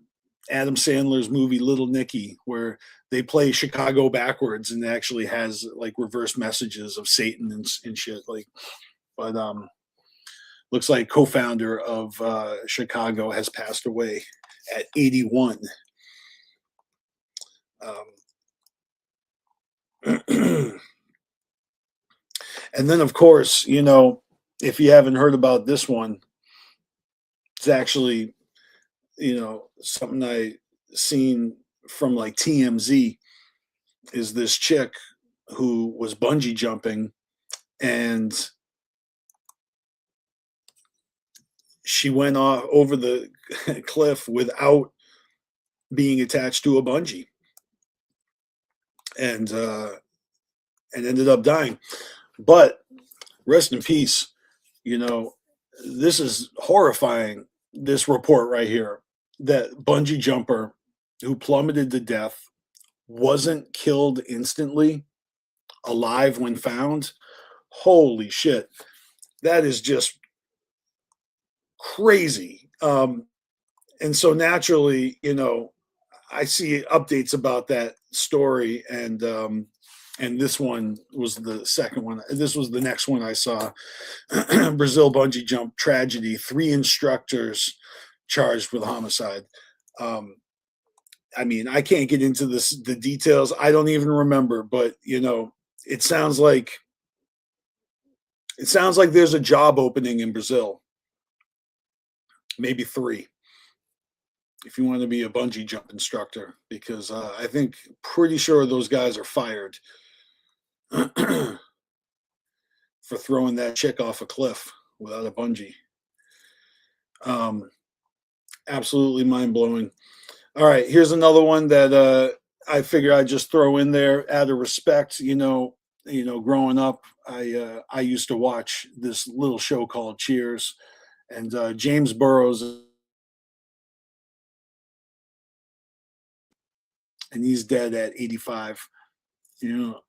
[SPEAKER 5] Adam Sandler's movie Little Nicky, where they play Chicago backwards and it actually has reverse messages of Satan and shit. But looks like co-founder of Chicago has passed away at 81. And then, of course, if you haven't heard about this one, it's actually, something I seen from TMZ, is this chick who was bungee jumping and she went off over the cliff without being attached to a bungee and ended up dying. But rest in peace. This is horrifying. this report right here that bungee jumper who plummeted to death wasn't killed instantly, alive when found. Holy shit. That is just crazy. And so naturally, you know, I see updates about that story, and this one was the second one. This was the next one I saw. Brazil bungee jump tragedy, 3 instructors charged with homicide. I mean, I can't get into the details. I don't even remember, but you know, it sounds like there's a job opening in Brazil. Maybe 3. If you want to be a bungee jump instructor, because I think pretty sure those guys are fired for throwing that chick off a cliff without a bungee. Absolutely mind-blowing. All right, here's another one that I figure I'd just throw in there out of respect. You know, growing up, I used to watch this little show called Cheers, and James Burrows, and he's dead at 85. You know,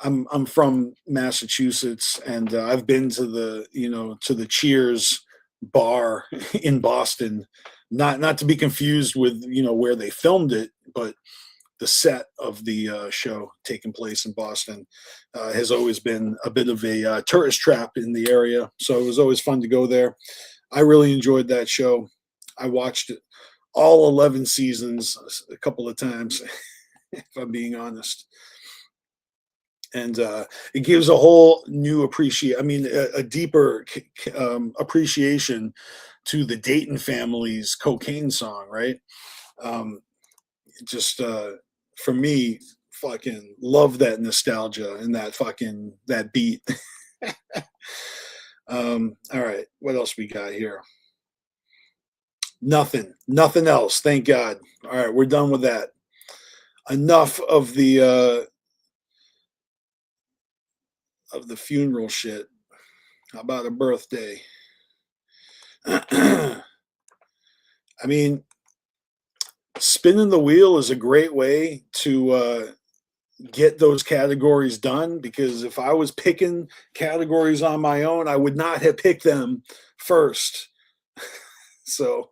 [SPEAKER 5] I'm from Massachusetts, and I've been to the Cheers bar in Boston, not to be confused with where they filmed it, but the set of the show taking place in Boston has always been a bit of a tourist trap in the area, so it was always fun to go there. I really enjoyed that show. I watched it all 11 seasons a couple of times, if I'm being honest. And it gives a whole new a deeper appreciation to the Dayton family's cocaine song, right? For me, fucking love that nostalgia and that beat. All right, what else we got here? Nothing else. Thank God. All right, we're done with that. Enough of the funeral shit. How about a birthday? I mean, spinning the wheel is a great way to get those categories done, because if I was picking categories on my own, I would not have picked them first. So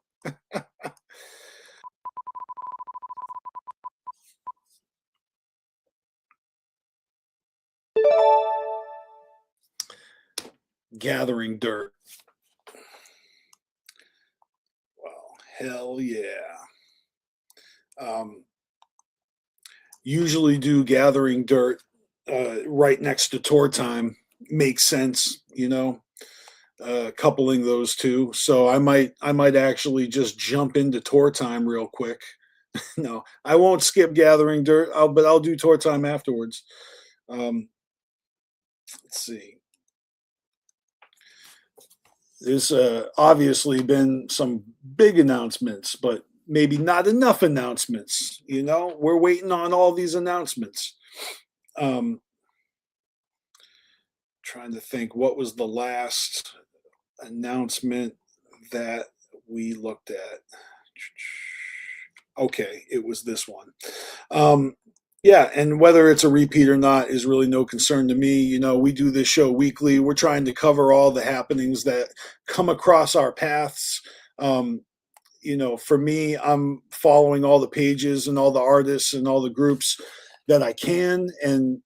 [SPEAKER 5] gathering dirt. Well, hell yeah. Usually do gathering dirt right next to tour time. Makes sense, coupling those two. So I might actually just jump into tour time real quick. No, I won't skip gathering dirt, but I'll do tour time afterwards. Let's see. There's obviously been some big announcements, but maybe not enough announcements. We're waiting on all these announcements. Trying to think, what was the last announcement that we looked at? Okay, it was this one. Yeah, and whether it's a repeat or not is really no concern to me. We do this show weekly. We're trying to cover all the happenings that come across our paths. For me, I'm following all the pages and all the artists and all the groups that I can, and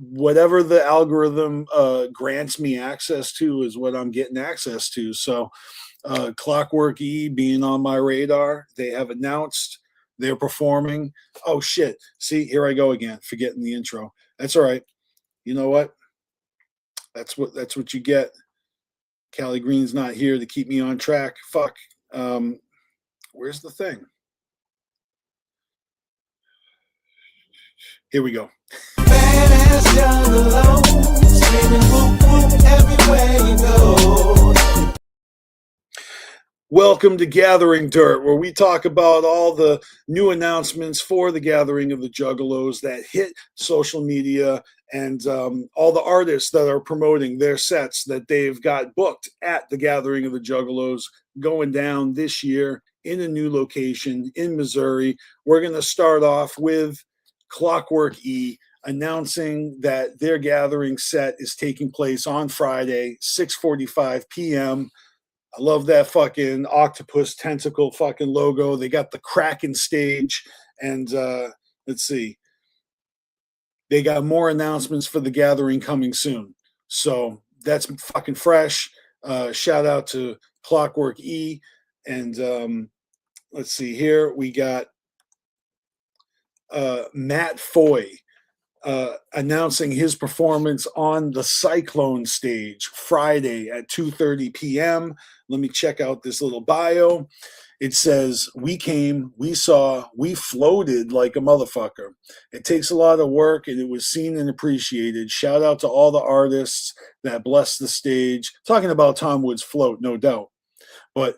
[SPEAKER 5] whatever the algorithm grants me access to is what I'm getting access to. So Clockwork E being on my radar, they have announced they're performing. Oh shit. See, here I go again, forgetting the intro. That's all right. You know what? That's what you get. Callie Green's not here to keep me on track. Fuck. Where's the thing? Here we go.
[SPEAKER 7] Badass young alone, screaming whoop whoop everywhere you go.
[SPEAKER 5] Welcome to Gathering Dirt, where we talk about all the new announcements for the Gathering of the Juggalos that hit social media and all the artists that are promoting their sets that they've got booked at the Gathering of the Juggalos going down this year in a new location in Missouri. We're going to start off with Clockwork E announcing that their gathering set is taking place on Friday, 6:45 p.m. I love that fucking octopus tentacle fucking logo. They got the Kraken stage, and let's see, they got more announcements for the gathering coming soon. So that's fucking fresh. Shout out to Clockwork E, and let's see here, we got Matt Foy announcing his performance on the Cyclone stage Friday at 2:30 p.m. Let me check out this little bio. It says, "We came, we saw, we floated like a motherfucker. It takes a lot of work and it was seen and appreciated. Shout out to all the artists that blessed the stage." Talking about Tom Wood's float, no doubt. But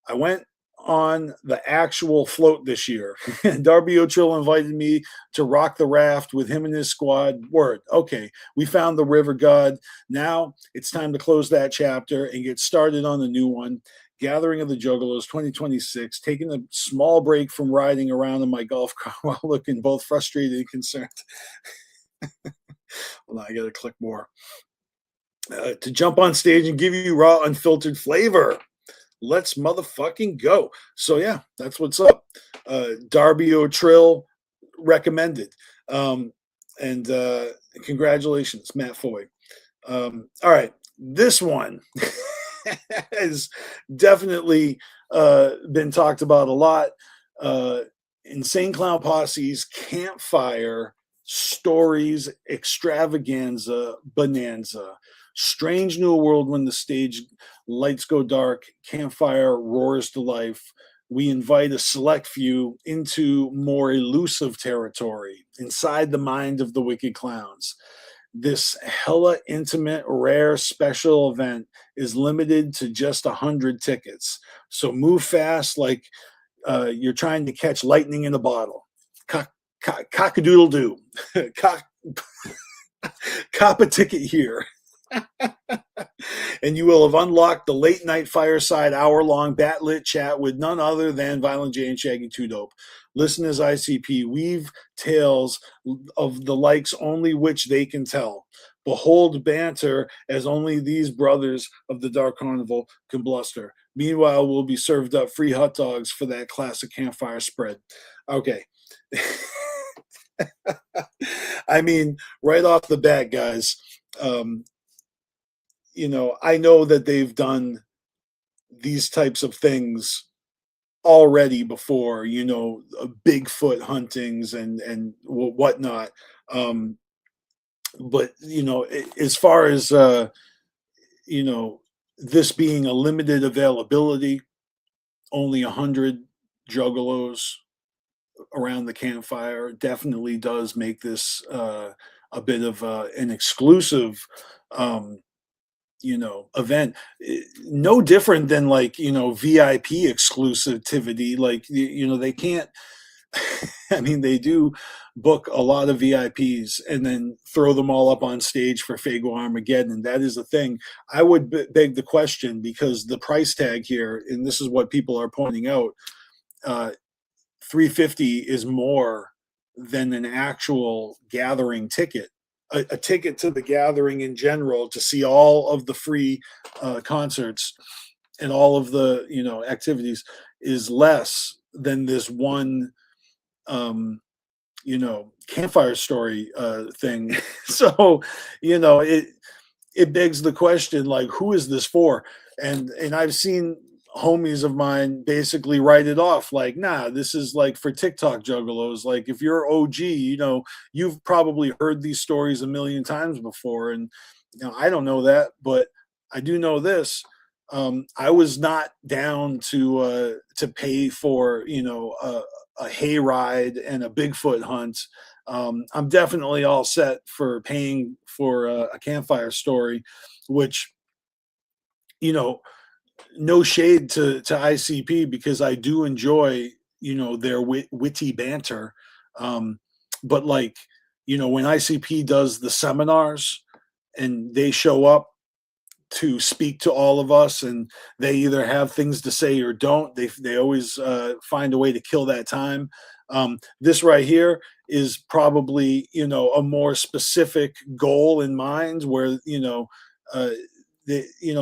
[SPEAKER 5] I went on the actual float this year. Darby O'Trill invited me to rock the raft with him and his squad. Word. Okay, we found the river god. Now it's time to close that chapter and get started on the new one. Gathering of the Juggalos 2026, taking a small break from riding around in my golf cart while looking both frustrated and concerned. Well, I gotta click more. To jump on stage and give you raw, unfiltered flavor. Let's motherfucking go. So yeah, that's what's up. Darby O'Trill recommended. And congratulations, Matt Foy. All right, this one has definitely been talked about a lot. Insane Clown Posse's Campfire Stories Extravaganza Bonanza. Strange new world when the stage lights go dark, campfire roars to life. We invite a select few into more elusive territory, inside the mind of the wicked clowns. This hella intimate, rare, special event is limited to just 100 tickets. So move fast like you're trying to catch lightning in a bottle. Cock-a-doodle-doo. Cop a ticket here. And you will have unlocked the late night fireside hour-long bat-lit chat with none other than Violent J and Shaggy 2 Dope. Listen as ICP weave tales of the likes only which they can tell. Behold banter as only these brothers of the Dark Carnival can bluster. Meanwhile, we'll be served up free hot dogs for that classic campfire spread. Okay. I mean, right off the bat, guys, you know, I know that they've done these types of things already before, you know, Bigfoot huntings and whatnot. But, you know, as far as, you know, this being a limited availability, only 100 juggalos around the campfire definitely does make this a bit of an exclusive you know, event. No different than like, you know, VIP exclusivity. Like, you know, they can't, I mean, they do book a lot of VIPs and then throw them all up on stage for Fago Armageddon. And that is the thing. I would beg the question, because the price tag here, and this is what people are pointing out, $350 is more than an actual gathering ticket. A ticket to the gathering in general to see all of the free concerts and all of the, you know, activities is less than this one, you know, campfire story thing. So, you know, it begs the question, like, who is this for? And I've seen homies of mine basically write it off like, nah, this is like for TikTok juggalos. Like, if you're OG, you know, you've probably heard these stories a million times before. And, you know, I don't know that, but I do know this. I was not down to pay for, you know, a hayride and a Bigfoot hunt. I'm definitely all set for paying for a campfire story, which, you know, no shade to ICP, because I do enjoy, their witty banter. But like, when ICP does the seminars and they show up to speak to all of us, and they either have things to say or don't, they always find a way to kill that time. This right here is probably, a more specific goal in mind, where,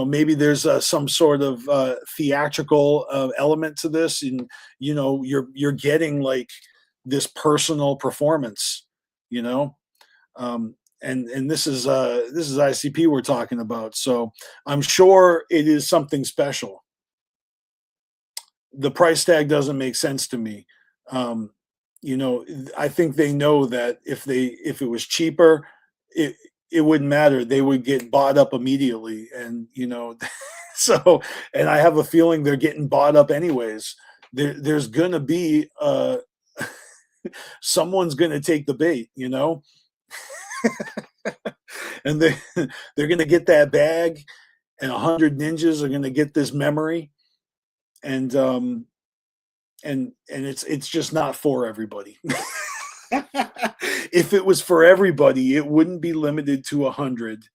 [SPEAKER 5] maybe there's some sort of theatrical element to this, and you're getting like this personal performance, you know. And this is ICP we're talking about, so I'm sure it is something special. The price tag doesn't make sense to me. I think they know that if it was cheaper, it wouldn't matter. They would get bought up immediately, and so, and I have a feeling they're getting bought up anyways. There's gonna be someone's gonna take the bait, and they're gonna get that bag, and 100 ninjas are gonna get this memory, and it's just not for everybody. If it was for everybody, it wouldn't be limited to 100,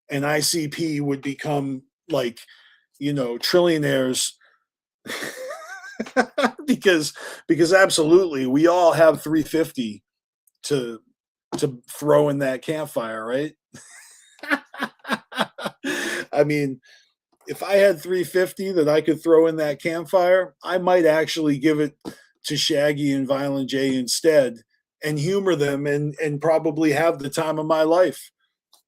[SPEAKER 5] and ICP would become like, trillionaires. because absolutely, we all have 350 to throw in that campfire, right? I mean, if I had 350 that I could throw in that campfire, I might actually give it to Shaggy and Violent J instead, and humor them, and probably have the time of my life.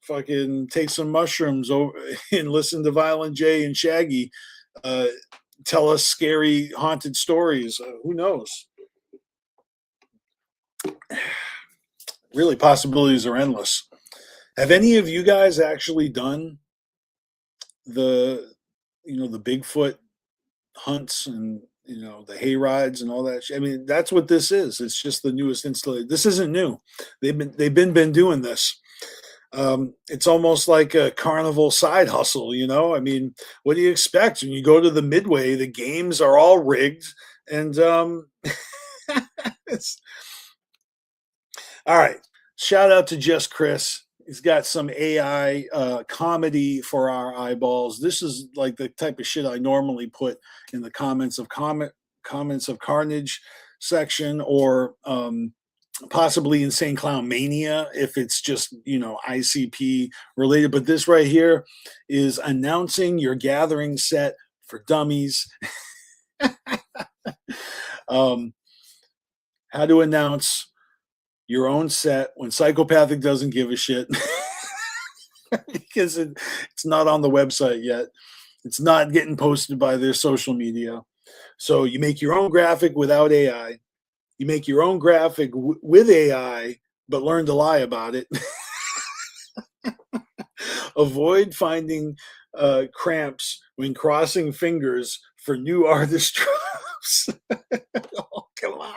[SPEAKER 5] Fucking take some mushrooms over and listen to Violent J and Shaggy tell us scary haunted stories. Who knows? Really, possibilities are endless. Have any of you guys actually done the Bigfoot hunts and the hay rides and all that shit? I mean, that's what this is. It's just the newest installation. This isn't new. They've been doing this. It's almost like a carnival side hustle, I mean, what do you expect when you go to the Midway? The games are all rigged, and it's all right. Shout out to Just Chris. He's got some AI comedy for our eyeballs. This is like the type of shit I normally put in the comments of Carnage section, or possibly Insane Clown Mania if it's just ICP related. But this right here is announcing your gathering set for dummies. How to announce your own set when Psychopathic doesn't give a shit. Because it's not on the website yet. It's not getting posted by their social media. So you make your own graphic without AI. You make your own graphic with AI, but learn to lie about it. Avoid finding cramps when crossing fingers for new artist drops. Oh, come on.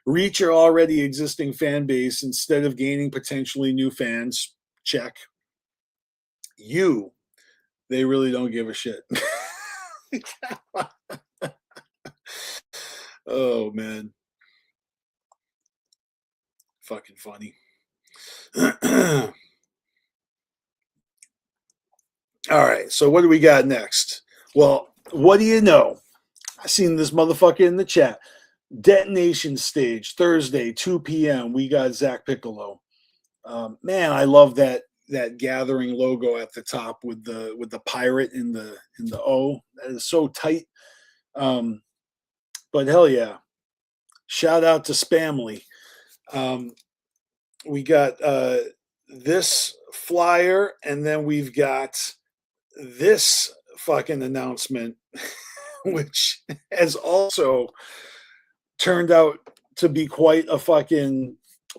[SPEAKER 5] Reach your already existing fan base instead of gaining potentially new fans. Check. They really don't give a shit. Oh, man. Fucking funny. All right, so what do we got next? Well, what do you know? I seen this motherfucker in the chat. Detonation Stage, Thursday, 2 p.m. We got Zach Piccolo. Man, I love that gathering logo at the top with the pirate in the O. That is so tight. But hell yeah. Shout out to Spamly. We got this flyer, and then we've got this fucking announcement, which has also turned out to be quite a fucking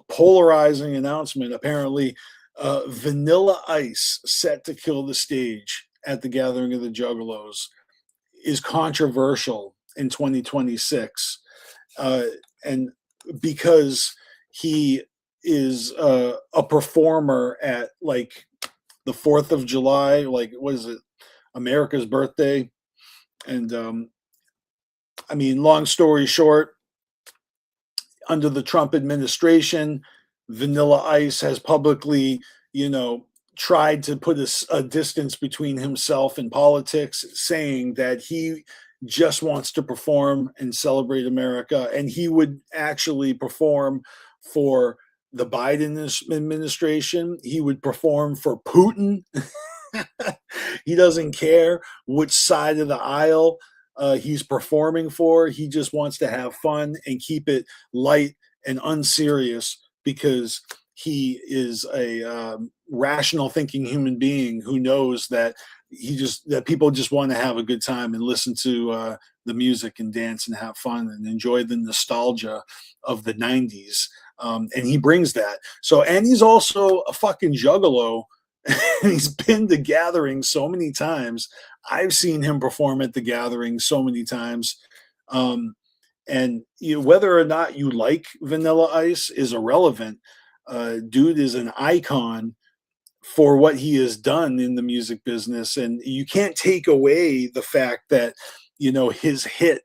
[SPEAKER 5] polarizing announcement. Apparently, Vanilla Ice, set to kill the stage at the Gathering of the Juggalos, is controversial in 2026. And because he is a performer at like the 4th of July, like what is it? America's birthday. And I mean, long story short, under the Trump administration, Vanilla Ice has publicly, tried to put a distance between himself and politics, saying that he just wants to perform and celebrate America, and he would actually perform for the Biden administration. He would perform for Putin. He doesn't care which side of the aisle he's performing for. He just wants to have fun and keep it light and unserious, because he is a rational thinking human being who knows that that people just want to have a good time and listen to the music and dance and have fun and enjoy the nostalgia of the 90s. And he brings that. So, and he's also a fucking juggalo. He's been to gatherings so many times. I've seen him perform at the gathering so many times. And whether or not you like Vanilla Ice is irrelevant. Dude is an icon for what he has done in the music business. And you can't take away the fact that, his hit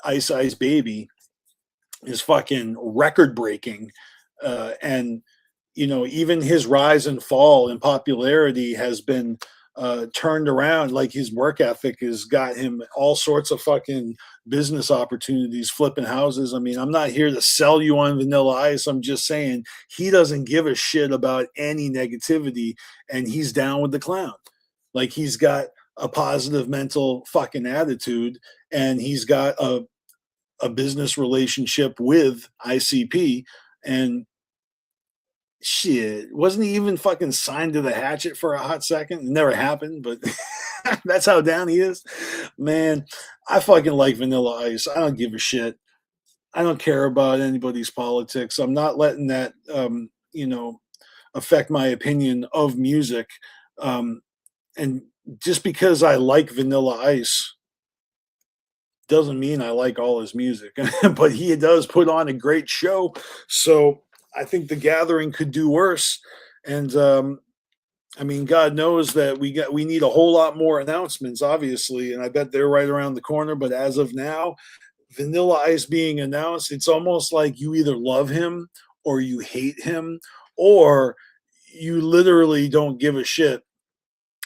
[SPEAKER 5] Ice Ice Baby is fucking record breaking. And even his rise and fall in popularity has been turned around. Like, his work ethic has got him all sorts of fucking business opportunities, flipping houses. I mean, I'm not here to sell you on Vanilla Ice. I'm just saying he doesn't give a shit about any negativity, and he's down with the clown. Like, he's got a positive mental fucking attitude, and he's got a business relationship with ICP, and shit, wasn't he even fucking signed to the hatchet for a hot second? It never happened, but that's how down he is. Man, I fucking like Vanilla Ice. I don't give a shit. I don't care about anybody's politics. I'm not letting that, affect my opinion of music. And just because I like Vanilla Ice doesn't mean I like all his music. But he does put on a great show. So I think the gathering could do worse. And I mean, God knows that we need a whole lot more announcements, obviously, and I bet they're right around the corner. But as of now, Vanilla Ice being announced, it's almost like you either love him or you hate him, or you literally don't give a shit.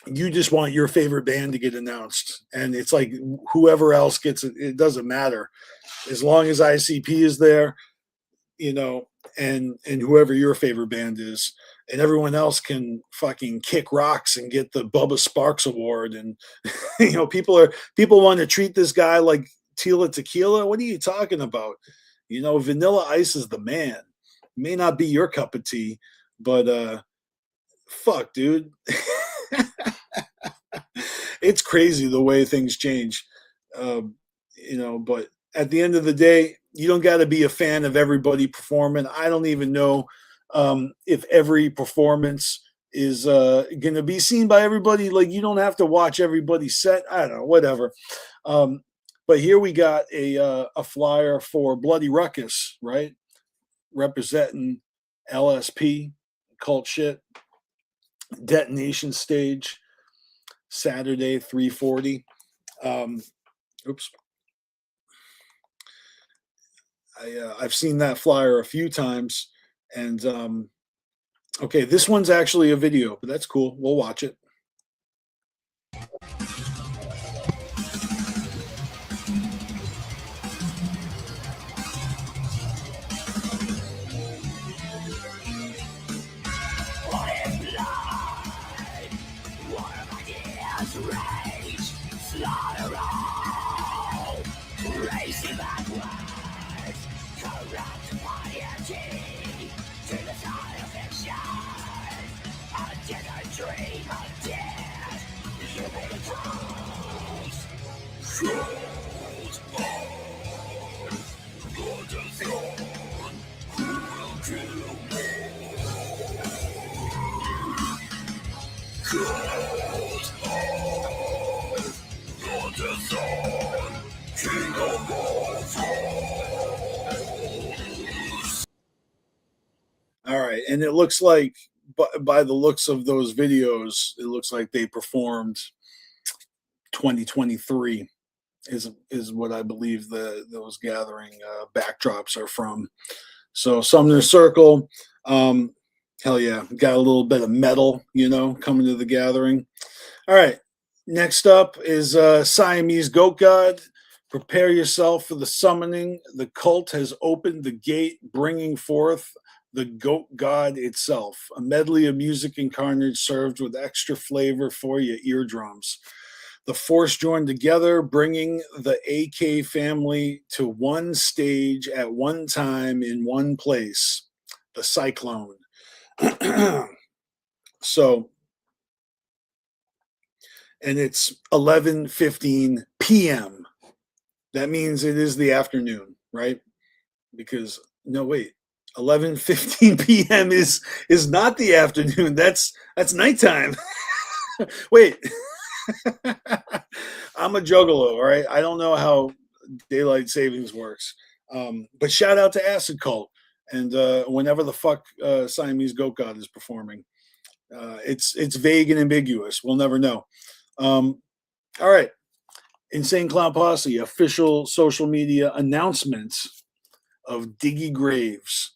[SPEAKER 5] You just want your favorite band to get announced, and it's like whoever else gets it, it doesn't matter, as long as ICP is there, and whoever your favorite band is, and everyone else can fucking kick rocks and get the Bubba Sparks Award. And people want to treat this guy like Tila Tequila. What are you talking about? Vanilla Ice is the man. May not be your cup of tea, but fuck, dude. It's crazy the way things change. But at the end of the day, you don't got to be a fan of everybody performing. I don't even know if every performance is going to be seen by everybody. Like, you don't have to watch everybody's set. I don't know, whatever. But here we got a flyer for Bloody Ruckus, right? Representing LSP, Cult Shit, Detonation Stage, Saturday, 3:40. Oops. I've seen that flyer a few times, and okay, this one's actually a video, but that's cool. We'll watch it. All right, and it looks like, by the looks of those videos, it looks like they performed 2023 is what I believe those gathering backdrops are from. So Sumner Circle, hell yeah, got a little bit of metal, coming to the gathering. All right, next up is Siamese Goat God. Prepare yourself for the summoning. The cult has opened the gate, bringing forth the goat god itself. A medley of music and carnage served with extra flavor for your eardrums. The force joined together, bringing the AK family to one stage at one time in one place, the Cyclone. So, and it's 11:15 p.m. That means it is the afternoon, right? Because no, wait, 11:15 p.m. is not the afternoon. That's nighttime. Wait, I'm a juggalo, all right? I don't know how daylight savings works, but shout out to Acid Cult and whenever the fuck Siamese Goat God is performing. It's vague and ambiguous. We'll never know. All right. Insane Clown Posse official social media announcements of Diggy Graves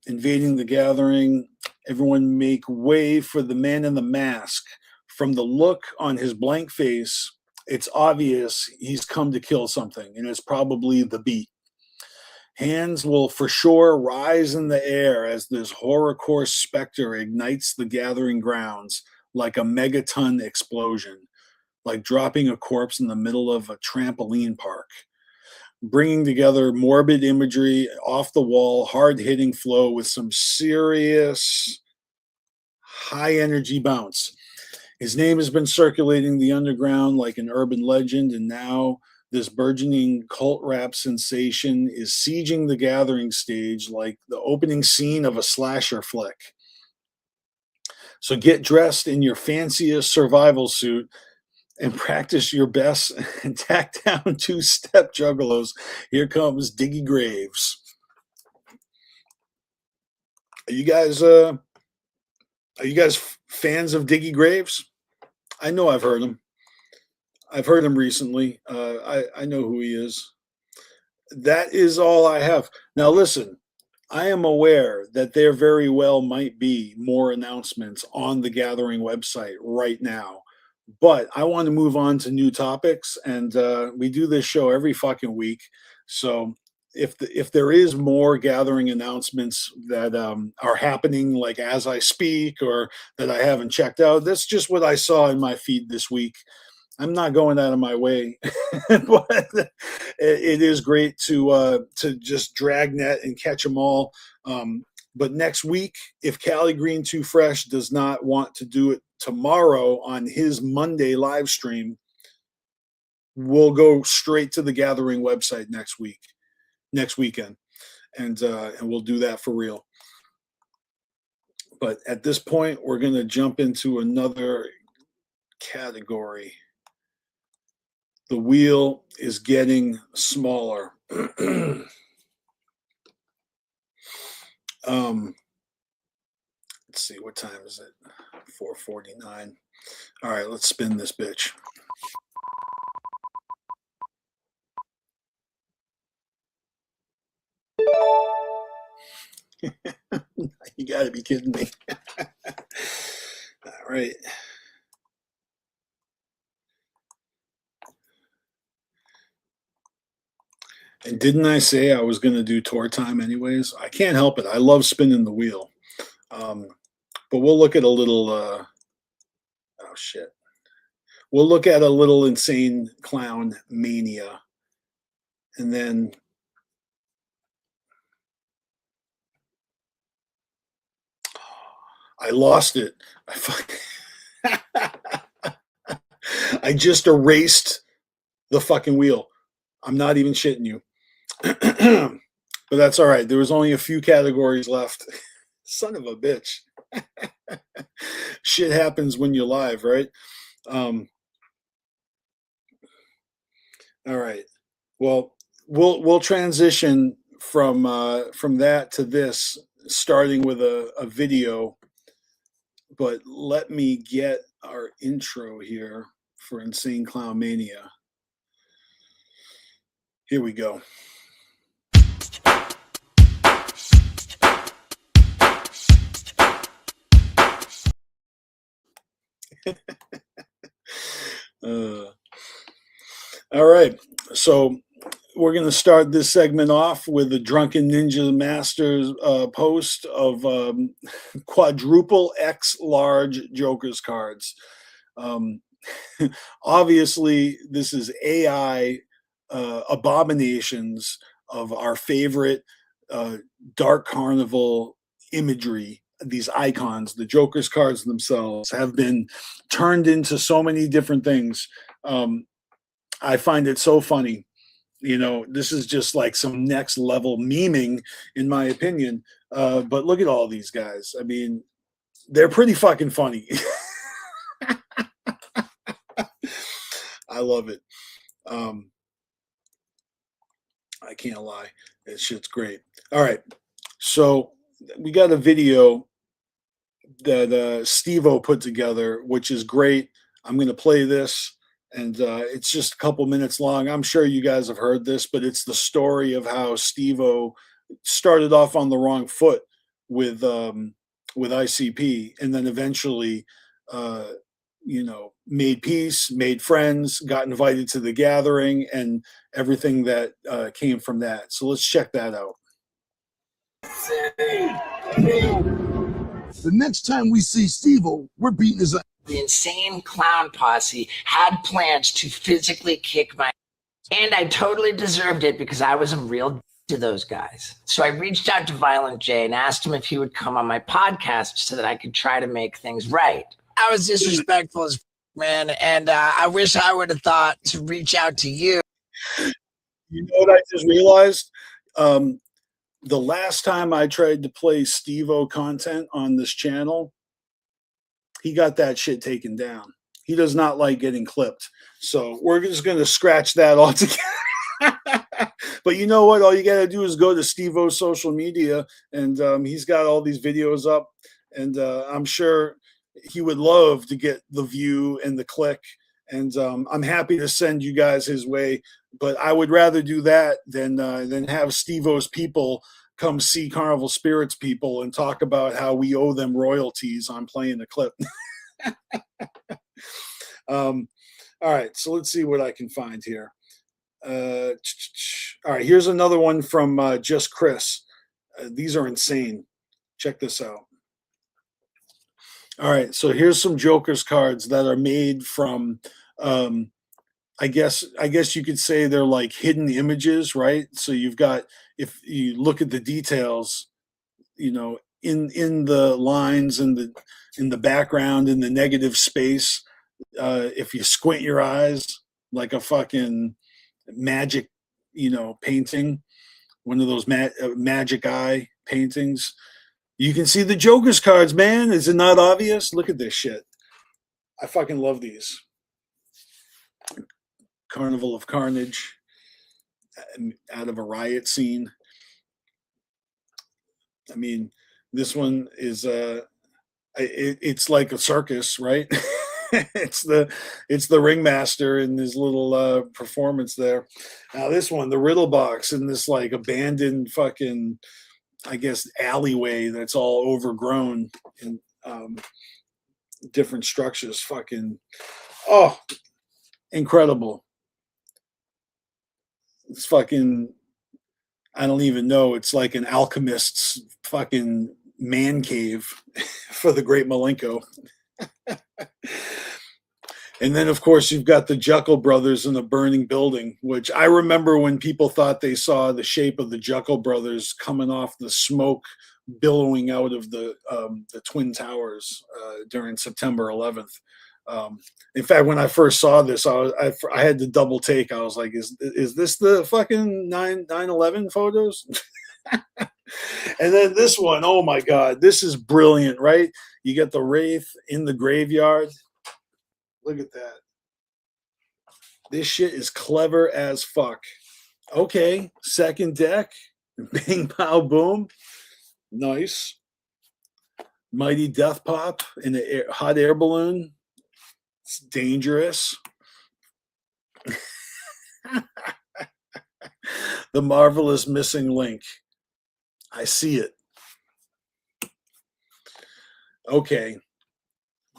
[SPEAKER 5] invading the gathering. Everyone make way for the man in the mask. From the look on his blank face, it's obvious he's come to kill something, and it's probably the beat. Hands will for sure rise in the air as this horrorcore specter ignites the gathering grounds like a megaton explosion, like dropping a corpse in the middle of a trampoline park. Bringing together morbid imagery, off the wall, hard hitting flow with some serious high energy bounce. His name has been circulating the underground like an urban legend, and now this burgeoning cult rap sensation is sieging the gathering stage like the opening scene of a slasher flick. So get dressed in your fanciest survival suit and practice your best and tack down two-step juggalos. Here comes Diggy Graves. Are you guys fans of Diggy Graves? I know I've heard him. I've heard him recently. I know who he is. That is all I have. Now listen, I am aware that there very well might be more announcements on the Gathering website right now. But I want to move on to new topics, and we do this show every fucking week. So if there is more Gathering announcements that are happening, like as I speak, or that I haven't checked out, that's just what I saw in my feed this week. I'm not going out of my way, but it is great to just dragnet and catch them all. But next week, if Cali Green Too Fresh does not want to do it tomorrow on his Monday live stream, we'll go straight to the Gathering website next weekend, and we'll do that for real. But at this point, we're going to jump into another category. The wheel is getting smaller. Let's see, what time is it? 4:49. All right, let's spin this bitch. You gotta be kidding me. All right. And didn't I say I was going to do tour time anyways? I can't help it. I love spinning the wheel. But we'll look at a little, oh shit. We'll look at a little Insane Clown Mania. And then I lost it. I just erased the fucking wheel. I'm not even shitting you. But that's all right. There was only a few categories left. Son of a bitch. Shit happens when you're live, right? All right. Well, we'll transition from that to this, starting with a video. But let me get our intro here for Insane Clown Mania. Here we go. All right, so we're going to start this segment off with a Drunken Ninja Masters post of quadruple X large Joker's cards. Obviously, this is AI abominations of our favorite Dark Carnival imagery. These icons, the Joker's cards themselves, have been turned into so many different things. I find it so funny. You know, this is just like some next level memeing, in my opinion. But look at all these guys. I mean, they're pretty fucking funny. I love it. I can't lie. This shit's great. All right. So we got a video that Steve-O put together, which is great. I'm going to play this, and it's just a couple minutes long. I'm sure you guys have heard this, but it's the story of how Steve-O started off on the wrong foot with ICP, and then eventually, made peace, made friends, got invited to the gathering, and everything that came from that. So let's check that out.
[SPEAKER 3] The next time we see Steve-O, we're beating his ass.
[SPEAKER 8] The Insane Clown Posse had plans to physically kick my, and I totally deserved it because I was a real to those guys. So I reached out to Violent J and asked him if he would come on my podcast so that I could try to make things right. I was disrespectful as man, and I wish I would have thought to reach out to you.
[SPEAKER 5] You know what I just realized? The last time I tried to play Steve-O content on this channel, he got that shit taken down. He does not like getting clipped. So we're just going to scratch that altogether. But you know what? All you got to do is go to Steve-O's social media, and he's got all these videos up. And I'm sure he would love to get the view and the click. And I'm happy to send you guys his way. But I would rather do that than have Steve-O's people come see Carnival Spirits people and talk about how we owe them royalties on playing the clip. All right, so let's see what I can find here. All right, here's another one from Just Chris. These are insane. Check this out. All right, so here's some Joker's cards that are made from I guess you could say they're like hidden images, right? So you've got, if you look at the details, you know, in the lines and in the background, in the negative space, if you squint your eyes like a fucking magic, painting, one of those magic eye paintings, you can see the Joker's cards, man. Is it not obvious? Look at this shit. I fucking love these. Carnival of Carnage, out of a riot scene. I mean, this one is it's like a circus, right? it's the ringmaster in his little performance there. Now this one, the Riddle Box, in this like abandoned fucking, I guess, alleyway that's all overgrown in different structures. Fucking, oh, incredible. It's fucking, I don't even know. It's like an alchemist's fucking man cave for the great Malenko. And then, of course, you've got the Jekyll brothers in a burning building, which I remember when people thought they saw the shape of the Jekyll brothers coming off the smoke billowing out of the Twin Towers during September 11th. In fact, when I first saw this, I had to double take. I was like, is this the fucking 9/11 photos? And then this one, oh my God, this is brilliant, right? You get the Wraith in the graveyard. Look at that. This shit is clever as fuck. Okay, second deck. Bing, pow, boom. Nice. Mighty Death Pop in a hot air balloon. It's dangerous. The marvelous missing link. I see it. Okay.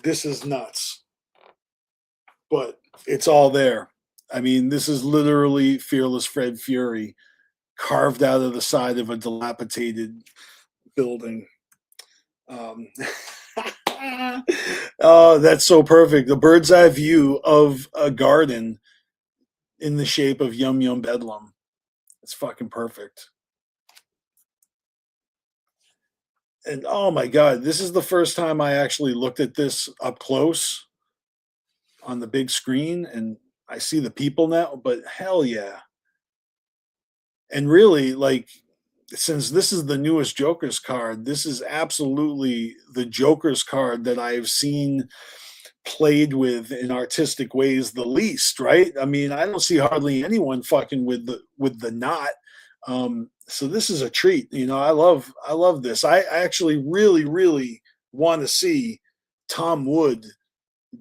[SPEAKER 5] This is nuts. But it's all there. I mean, this is literally Fearless Fred Fury carved out of the side of a dilapidated building. Oh, that's so perfect. The bird's eye view of a garden in the shape of Yum Yum Bedlam. It's fucking perfect. And oh my God, this is the first time I actually looked at this up close on the big screen, and I see the people now, but hell yeah. And really, like, since this is the newest Joker's card, this is absolutely the Joker's card that I've seen played with in artistic ways the least, right? I mean, I don't see hardly anyone fucking with the knot. So this is a treat. You know, I love this. I actually really want to see Tom Wood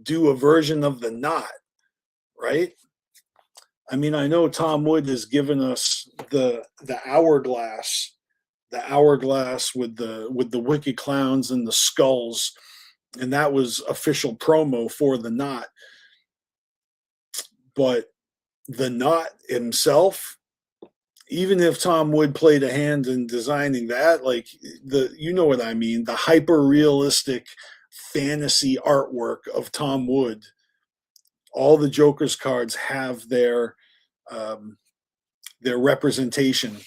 [SPEAKER 5] do a version of the knot, right? I mean, I know Tom Wood has given us the hourglass with the wicked clowns and the skulls, and that was official promo for the knot. But the knot himself, even if Tom Wood played a hand in designing that, like, you know what I mean, the hyper realistic fantasy artwork of Tom Wood, all the Joker's cards have their representation.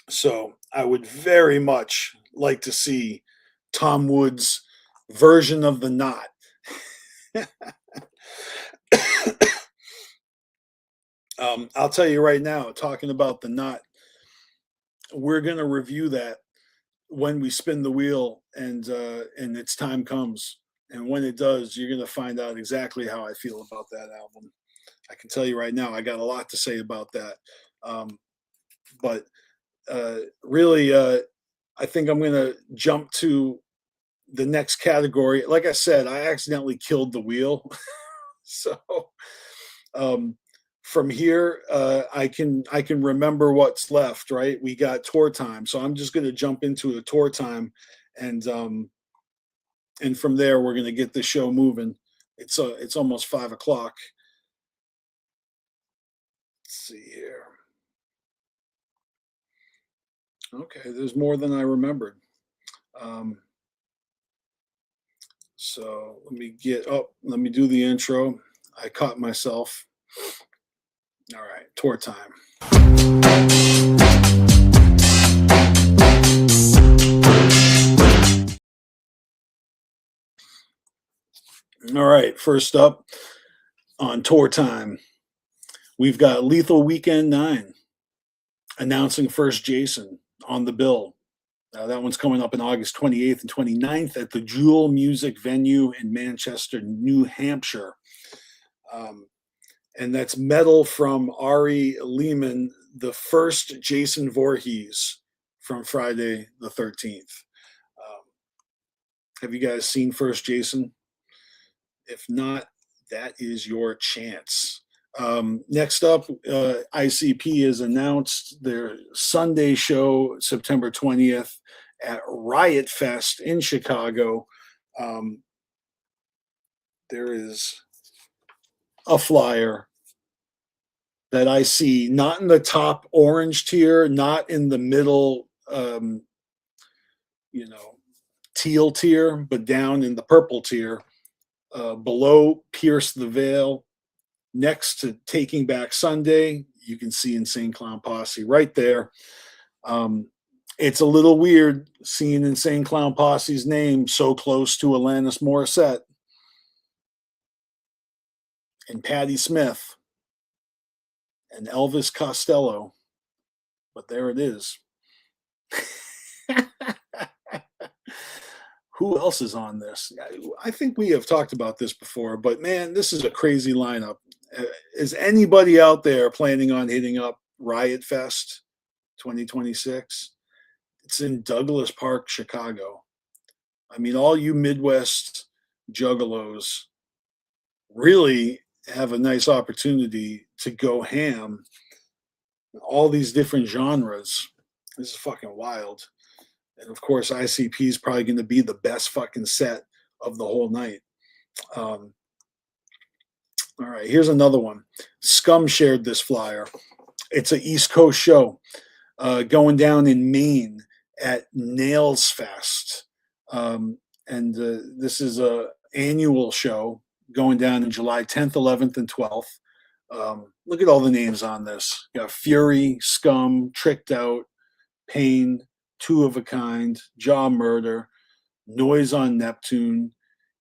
[SPEAKER 5] So I would very much like to see Tom Wood's version of the knot. I'll tell you right now, talking about the knot, we're going to review that when we spin the wheel and its time comes. And when it does, you're going to find out exactly how I feel about that album. I can tell you right now, I got a lot to say about that. But really, I think I'm going to jump to the next category. Like I said, I accidentally killed the wheel. So from here, I can remember what's left, right? We got tour time. So I'm just going to jump into the tour time, and from there, we're going to get the show moving. It's almost 5 o'clock. Let's see here. Okay, there's more than I remembered. So let me do the intro. I caught myself. All right, tour time. All right, first up on tour time, we've got Lethal Weekend 9 announcing First Jason on the bill. That one's coming up on August 28th and 29th at the Jewel Music Venue in Manchester, New Hampshire. And that's metal from Ari Lehman, the first Jason Voorhees from Friday the 13th. Have you guys seen First Jason? If not, that is your chance. Next up, ICP has announced their Sunday show, September 20th at Riot Fest in Chicago. There is a flyer that I see, not in the top orange tier, not in the middle, teal tier, but down in the purple tier, below Pierce the Veil. Next to Taking Back Sunday, you can see Insane Clown Posse right there. It's a little weird seeing Insane Clown Posse's name so close to Alanis Morissette and Patti Smith and Elvis Costello, but there it is. Who else is on this? I think we have talked about this before, but man, this is a crazy lineup. Is anybody out there planning on hitting up Riot Fest 2026? It's in Douglas Park, Chicago. I mean, all you Midwest juggalos, really, have a nice opportunity to go ham. All these different genres. This is fucking wild. And of course, ICP is probably going to be the best fucking set of the whole night. All right, here's another one. Scum shared this flyer. It's an East Coast show going down in Maine at Nails Fest. And this is a annual show going down in July 10th, 11th, and 12th. Look at all the names on this. You got Fury, Scum, Tricked Out, Pain, Two of a Kind, Jaw Murder, Noise on Neptune,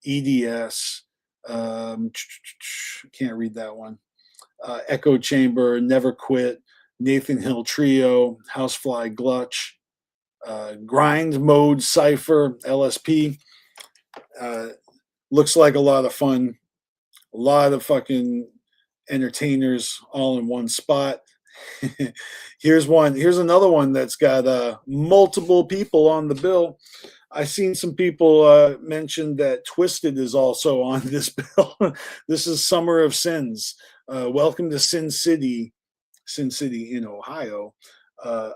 [SPEAKER 5] EDS, can't read that one, Echo Chamber, Never Quit, Nathan Hill Trio, Housefly Glutch, Grind Mode Cypher, LSP. Looks like a lot of fun. A lot of fucking entertainers all in one spot. Here's another one that's got multiple people on the bill. I've seen some people mention that Twisted is also on this bill. This is Summer of Sins. Welcome to Sin City in Ohio,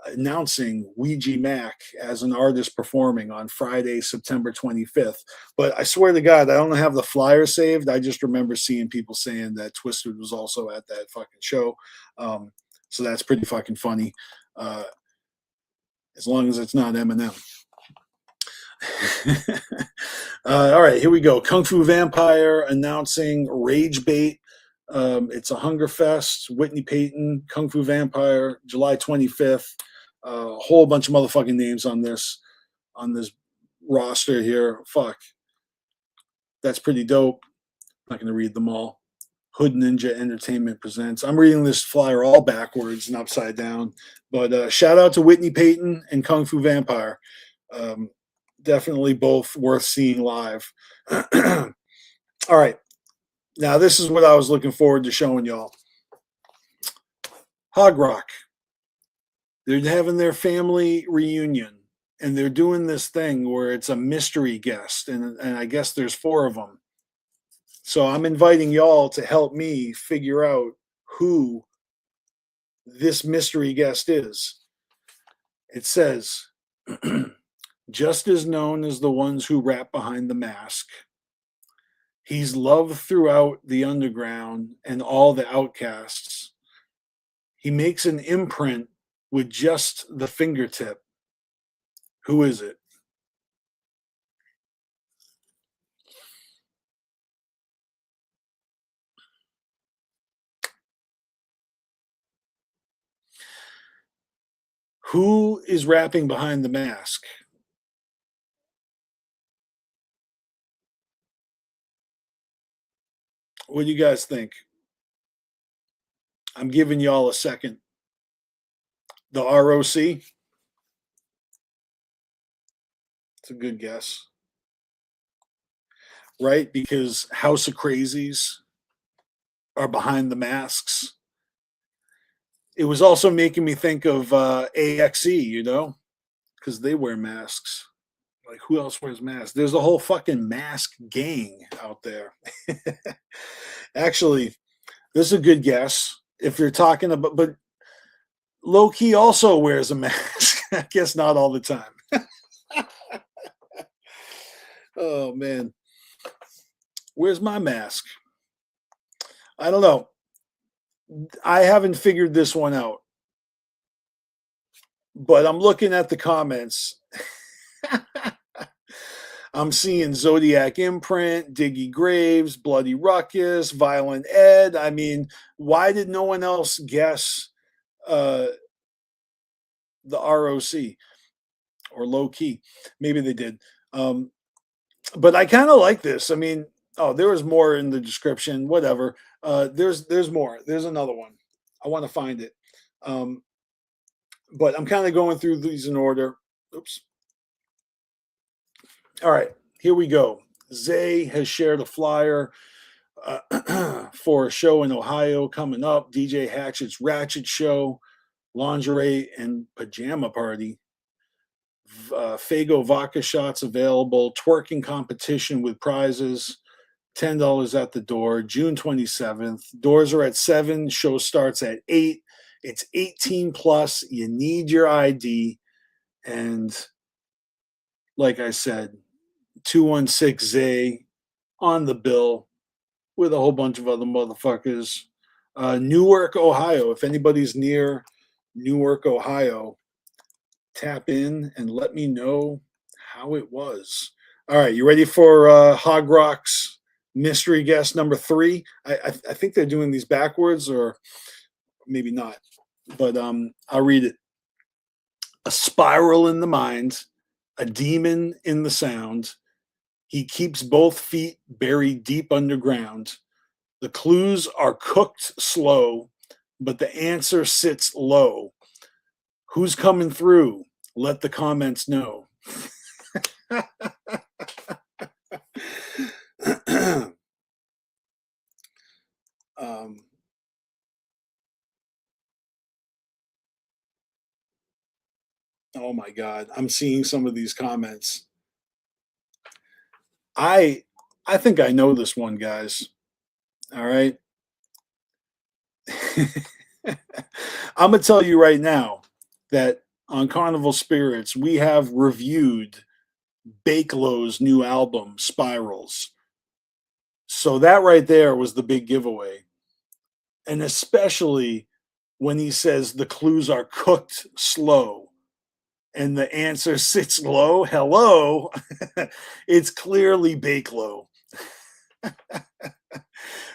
[SPEAKER 5] announcing Ouija Mac as an artist performing on Friday, September 25th. But I swear to God, I don't have the flyer saved. I just remember seeing people saying that Twisted was also at that fucking show. So that's pretty fucking funny. As long as it's not Eminem. All right, here we go. Kung Fu Vampire announcing Rage Bait. It's a Hunger Fest. Whitney Payton, Kung Fu Vampire, July 25th. A whole bunch of motherfucking names on this roster here. Fuck. That's pretty dope. I'm not going to read them all. Hood Ninja Entertainment presents. I'm reading this flyer all backwards and upside down. But shout out to Whitney Payton and Kung Fu Vampire. Definitely both worth seeing live. All right. Now, this is what I was looking forward to showing y'all. Hog Rock. They're having their family reunion, and they're doing this thing where it's a mystery guest, and I guess there's 4 of them. So I'm inviting y'all to help me figure out who this mystery guest is. It says, just as known as the ones who rap behind the mask, he's loved throughout the underground and all the outcasts. He makes an imprint with just the fingertip. Who is it? Who is rapping behind the mask? What do you guys think? I'm giving y'all a second. The ROC? It's a good guess. Right? Because House of Crazies are behind the masks. It was also making me think of AXE, you know, because they wear masks. Like, who else wears masks? There's a whole fucking mask gang out there. Actually, this is a good guess. If you're talking about, but Low Key also wears a mask. I guess not all the time. Oh, man. Where's my mask? I don't know. I haven't figured this one out. But I'm looking at the comments. I'm seeing Zodiac Imprint, Diggy Graves, Bloody Ruckus, Violent Ed. I mean, why did no one else guess the ROC or Low Key? Maybe they did. But I kind of like this. I mean, there was more in the description. Whatever. There's more. There's another one. I want to find it. But I'm kind of going through these in order. Oops. All right, here we go. Zay has shared a flyer for a show in Ohio coming up. DJ Hatchet's Ratchet Show, lingerie and pajama party. Fago vodka shots available. Twerking competition with prizes. $10 at the door, June 27th. Doors are at 7, show starts at 8. It's 18 plus. You need your ID. And like I said, 216A on the bill with a whole bunch of other motherfuckers. Newark, Ohio. If anybody's near Newark, Ohio, tap in and let me know how it was. All right, you ready for Hog Rock's mystery guest number 3? I think they're doing these backwards, or maybe not, but I'll read it. A spiral in the mind, a demon in the sound. He keeps both feet buried deep underground. The clues are cooked slow, but the answer sits low. Who's coming through? Let the comments know. Oh my God, I'm seeing some of these comments. I think I know this one, guys. All right. I'm gonna tell you right now that on Carnival Spirits we have reviewed Bakelow's new album, Spirals. So that right there was the big giveaway. And especially when he says the clues are cooked slow and the answer sits low. Hello. It's clearly Bakelow.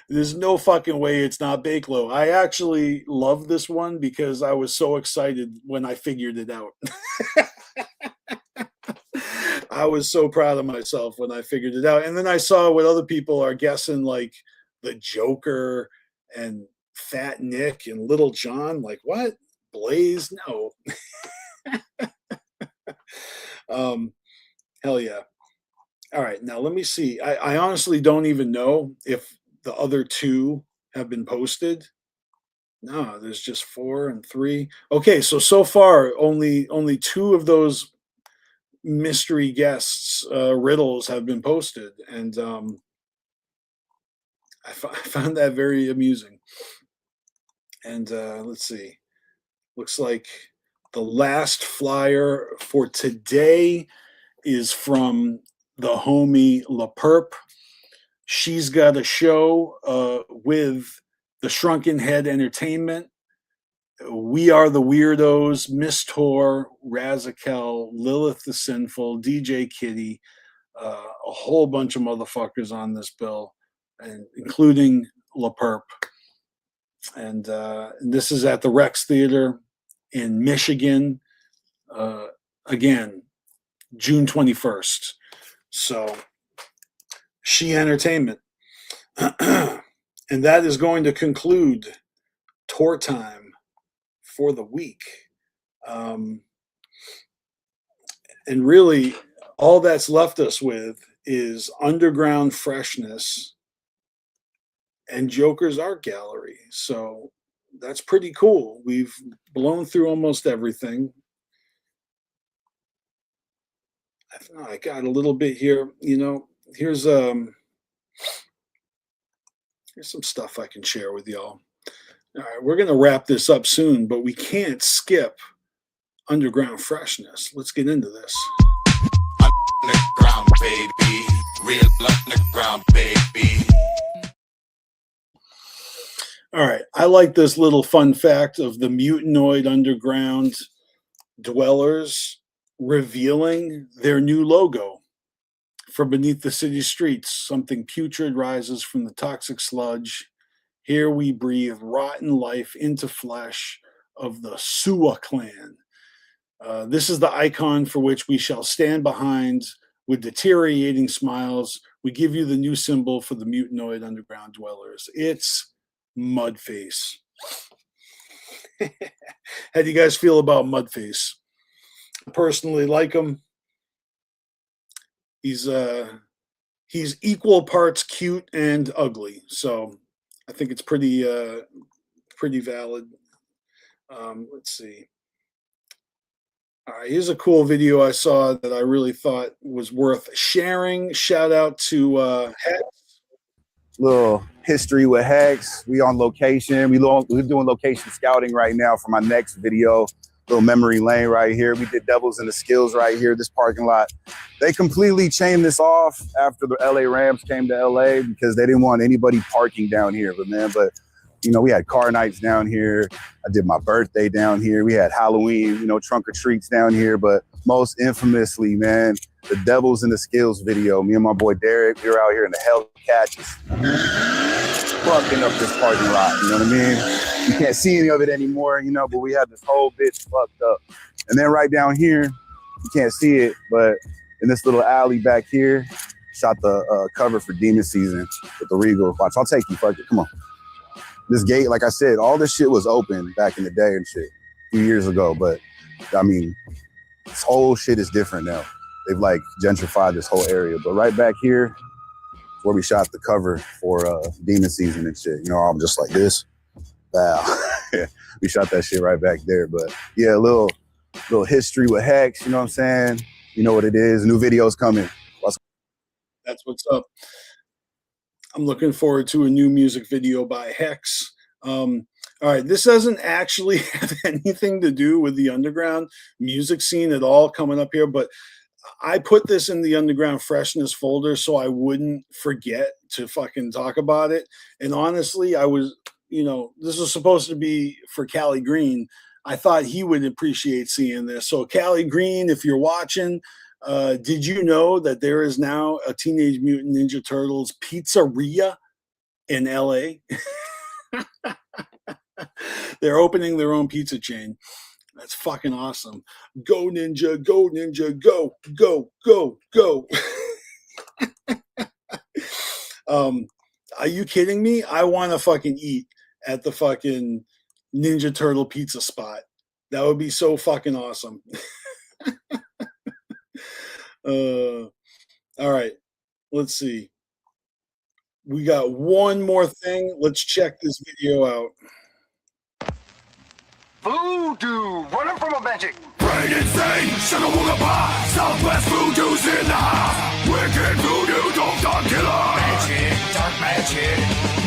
[SPEAKER 5] There's no fucking way it's not Bakelow. I actually love this one because I was so excited when I figured it out. I was so proud of myself when I figured it out. And then I saw what other people are guessing, like the Joker and Fat Nick and Little John. Like, what? Blaze? No. Hell yeah. All right, now let me see. I honestly don't even know if the other 2 have been posted. No, there's just 4 and 3. Okay, so far only 2 of those mystery guests riddles have been posted, and I found that very amusing. And let's see. Looks like the last flyer for today is from the homie La Perp. She's got a show with the Shrunken Head Entertainment. We Are the Weirdos, Miss Tor, Razakel, Lilith the Sinful, DJ Kitty, a whole bunch of motherfuckers on this bill, and including La Perp. And this is at the Rex Theater in Michigan. Again, June 21st. So, She Entertainment. And that is going to conclude tour time for the week. And really, all that's left us with is Underground Freshness and Joker's Art Gallery. So that's pretty cool. We've blown through almost everything. I got a little bit here. Here's some stuff I can share with y'all. All right, we're gonna wrap this up soon, but we can't skip Underground Freshness. Let's get into this.
[SPEAKER 9] Underground, baby. Real underground, baby.
[SPEAKER 5] All right, I like this little fun fact of the mutanoid underground dwellers revealing their new logo. From beneath the city streets, something putrid rises from the toxic sludge. Here we breathe rotten life into flesh of the Suwa clan. This is the icon for which we shall stand behind with deteriorating smiles. We give you the new symbol for the mutanoid underground dwellers. It's Mudface. How do you guys feel about Mudface? I personally like him. He's equal parts cute and ugly, so I think it's pretty valid. Let's see. All right, here's a cool video I saw that I really thought was worth sharing. Shout out to Hex.
[SPEAKER 10] little history with Hex. We on location. We're doing location scouting right now for my next video. Little memory lane right here. We did Devils in the Skills right here, this parking lot. They completely chained this off after the LA Rams came to LA because they didn't want anybody parking down here. But you know, we had car nights down here. I did my birthday down here. We had Halloween, you know, trunk or treats down here. But most infamously, man, the Devils in the Skills video. Me and my boy Derek, we were out here in the Hellcats, fucking up this parking lot. You know what I mean? You can't see any of it anymore, you know, but we had this whole bitch fucked up. And then right down here, you can't see it, but in this little alley back here, shot the cover for Demon Season with the Regal. Watch, I'll take you, fuck it, come on. This gate, like I said, all this shit was open back in the day and shit, a few years ago, but I mean, this whole shit is different now. They've like gentrified this whole area, but right back here, where we shot the cover for Demon Season and shit. You know, I'm just like this. Wow. We shot that shit right back there. But yeah, a little history with Hex, you know what I'm saying? You know what it is. New videos coming.
[SPEAKER 5] That's what's up. I'm looking forward to a new music video by Hex. All right, this doesn't actually have anything to do with the underground music scene at all coming up here, but I put this in the underground freshness folder so I wouldn't forget to fucking talk about it. And honestly, I was, you know, this was supposed to be for Callie Green. I thought he would appreciate seeing this. So Callie Green, if you're watching, did you know that there is now a Teenage Mutant Ninja Turtles pizzeria in LA? They're opening their own pizza chain. That's fucking awesome. Go Ninja, go Ninja, go, go, go, go. Are you kidding me? I want to fucking eat at the fucking Ninja Turtle pizza spot. That would be so fucking awesome. All right, let's see. We got one more thing. Let's check this video out.
[SPEAKER 11] Voodoo, running from a magic.
[SPEAKER 3] Brain insane, sugar wooga pie. Southwest voodoo's in the house. Wicked voodoo, dog killer.
[SPEAKER 11] Magic, dark magic.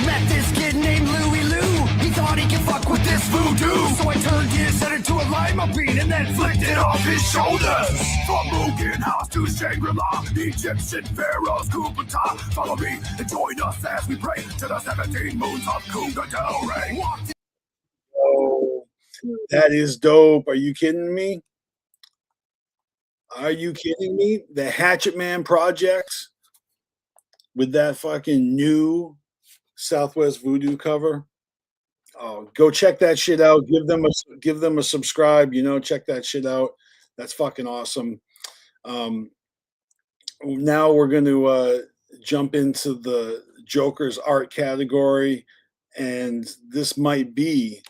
[SPEAKER 11] Met this kid named Louie Lou. He thought he could fuck with this voodoo. So I turned his head into a lima bean and then flicked it off his shoulders.
[SPEAKER 3] From Mugen House to Shangri-La, Egyptian pharaohs, Kupata. Follow me and join us as we pray to the 17 moons of Kunga Del Rey.
[SPEAKER 5] Oh, that is dope. Are you kidding me? Are you kidding me? The Hatchet Man Project with that fucking new Southwest Voodoo cover. Oh, go check that shit out. Give them a subscribe. You know, check that shit out. That's fucking awesome. Now we're going to jump into the Joker's art category, and this might be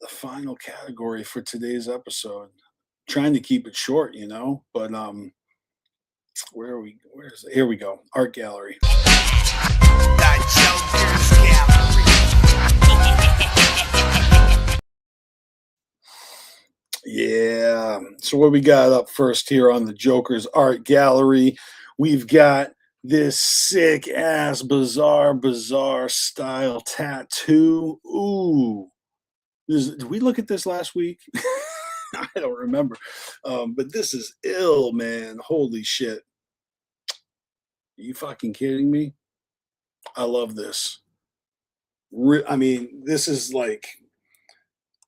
[SPEAKER 5] the final category for today's episode. Trying to keep it short, you know, but where are we? Here we go. Art gallery.
[SPEAKER 11] The Joker's gallery.
[SPEAKER 5] Yeah. So what we got up first here on the Joker's art gallery, we've got this sick ass bizarre style tattoo. Ooh. Did we look at this last week? I don't remember. But this is ill, man. Holy shit. Are you fucking kidding me? I love this. I mean, this is like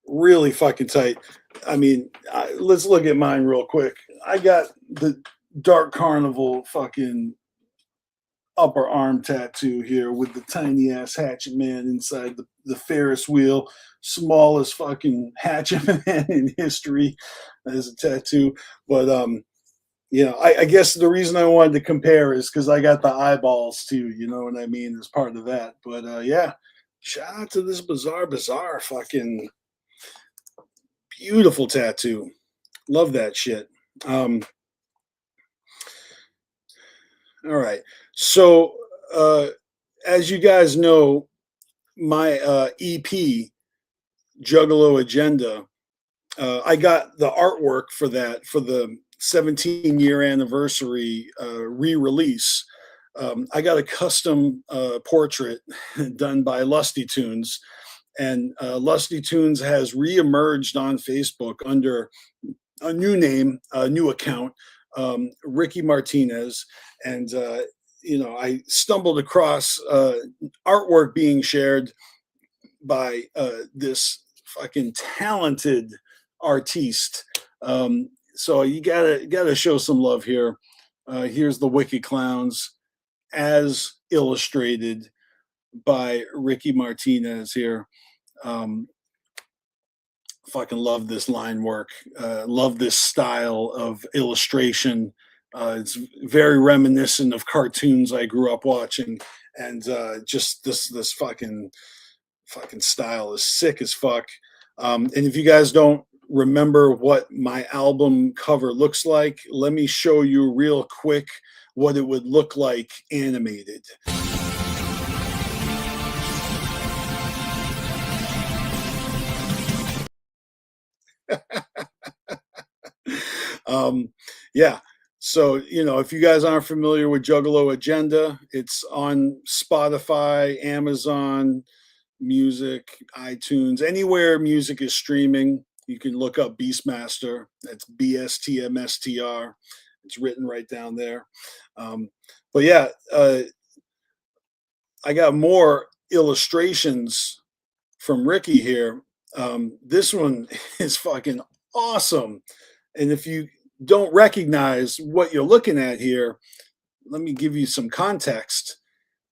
[SPEAKER 5] really fucking tight. I mean, let's look at mine real quick. I got the Dark Carnival fucking upper arm tattoo here with the tiny ass Hatchet Man inside the Ferris wheel. Smallest fucking Hatchet Man in history as a tattoo. But you know, I guess the reason I wanted to compare is because I got the eyeballs too, you know what I mean, as part of that. But yeah, shout out to this bizarre fucking beautiful tattoo. Love that shit. All right. So as you guys know, my EP, Juggalo Agenda, I got the artwork for that for the 17-year anniversary re-release. I got a custom portrait done by Lusty Tunes, and Lusty Tunes has reemerged on Facebook under a new name, a new account, Ricky Martinez, and I stumbled across artwork being shared by this fucking talented artiste. So you gotta show some love here. Here's the Wicked Clowns as illustrated by Ricky Martinez here. Fucking love this line work. Love this style of illustration. It's very reminiscent of cartoons I grew up watching, and just this fucking style is sick as fuck. And if you guys don't remember what my album cover looks like, let me show you real quick what it would look like animated. Yeah. So, if you guys aren't familiar with Juggalo Agenda, it's on Spotify, Amazon Music, iTunes, anywhere music is streaming. You can look up Beastmaster. That's BSTMSTR. It's written right down there. But yeah, I got more illustrations from Ricky here. This one is fucking awesome. And if you don't recognize what you're looking at here, let me give you some context.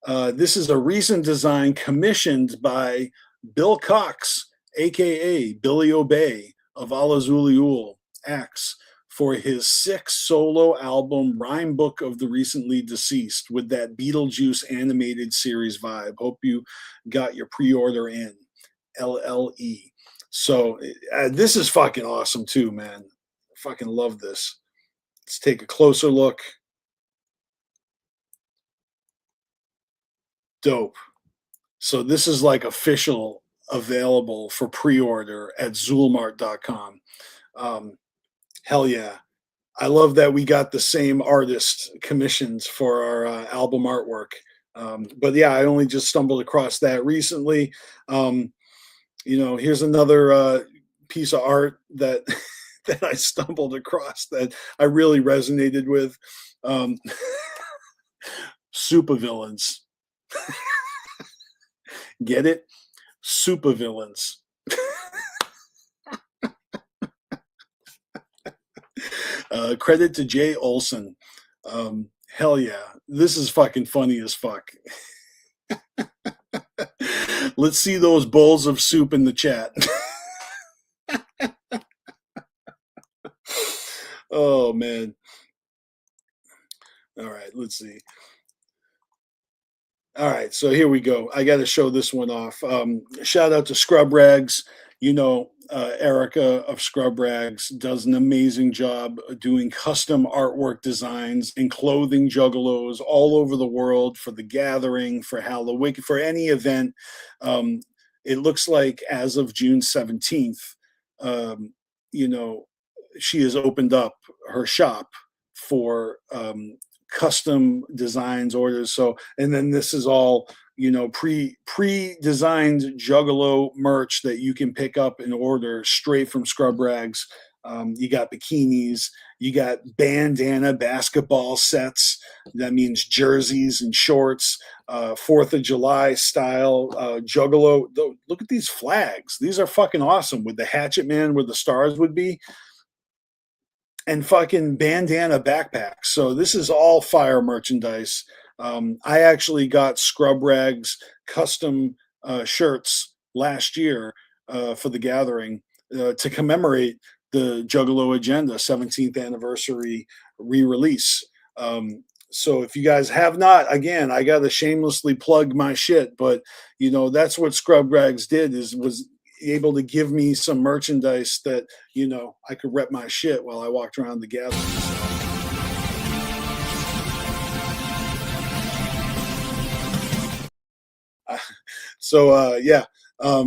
[SPEAKER 5] This is a recent design commissioned by Bill Cox, aka Billy Obey of Alazuliul X, for his 6th solo album, Rhyme Book of the Recently Deceased, with that Beetlejuice animated series vibe. Hope you got your pre-order in. LLE. So this is fucking awesome too, man. Fucking love this. Let's take a closer look. Dope. So this is like official available for pre-order at Zulmart.com. Hell yeah. I love that we got the same artist commissioned for our album artwork. But yeah, I only just stumbled across that recently. Here's another piece of art that that I stumbled across that I really resonated with. Supervillains. Get it? Supervillains. Credit to Jay Olson. Hell yeah. This is fucking funny as fuck. Let's see those bowls of soup in the chat. Oh, man. All right, let's see. All right, so here we go. I got to show this one off. Shout out to Scrub Rags. Erica of Scrub Rags does an amazing job doing custom artwork designs and clothing juggalos all over the world for the gathering, for Halloween, for any event. It looks like as of June 17th, she has opened up her shop for custom designs, orders. So, and then this is all, pre-designed Juggalo merch that you can pick up and order straight from Scrub Rags. You got bikinis, you got bandana basketball sets. That means jerseys and shorts, 4th of July style Juggalo. Look at these flags. These are fucking awesome with the Hatchet Man where the stars would be. And fucking bandana backpacks. So this is all fire merchandise. I actually got Scrub Rags custom shirts last year for the gathering to commemorate the Juggalo Agenda 17th anniversary re-release. So if you guys have not, again, I got to shamelessly plug my shit, but that's what Scrub Rags did was able to give me some merchandise that I could rep my shit while I walked around the gathering. So yeah,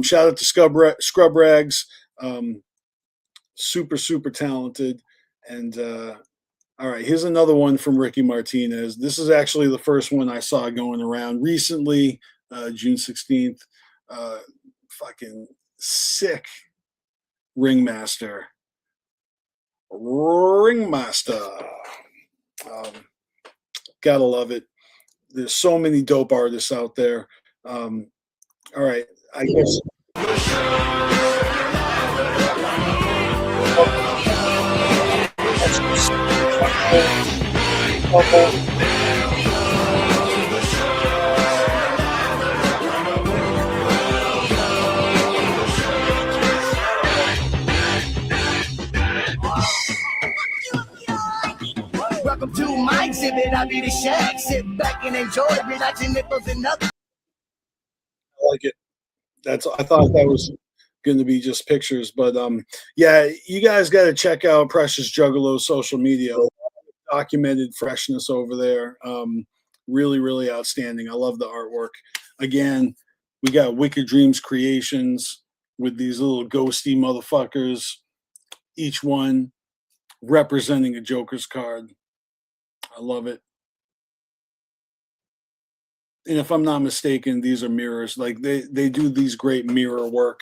[SPEAKER 5] shout out to Scrub Rags, super talented, and All right, here's another one from Ricky Martinez. This is actually the first one I saw going around recently, June 16th. Fucking sick ringmaster. Ringmaster. Gotta love it. There's so many dope artists out there. All right, I guess.
[SPEAKER 11] Welcome to my exhibit. I'll be the shack. Sit back and enjoy. Relax your nipples and nothing.
[SPEAKER 5] I like it. I thought that was going to be just pictures, but yeah, you guys got to check out Precious Juggalo's social media. Documented freshness over there. Really, really outstanding. I love the artwork. Again, we got Wicked Dreams Creations with these little ghosty motherfuckers, each one representing a Joker's card. I love it. And if I'm not mistaken, these are mirrors. Like they do these great mirror work.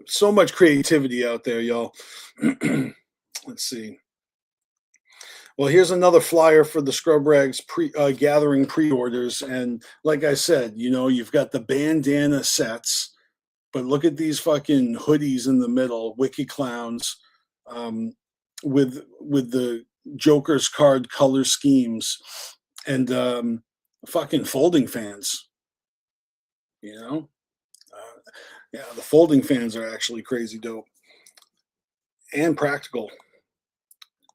[SPEAKER 5] So much creativity out there, y'all. Let's see. Well, here's another flyer for the Scrub Rags gathering pre-orders. And like I said, you know, you've got the bandana sets, but look at these fucking hoodies in the middle, Wicked Clowns, with the Joker's card color schemes, and fucking folding fans. You know, yeah, the folding fans are actually crazy dope and practical.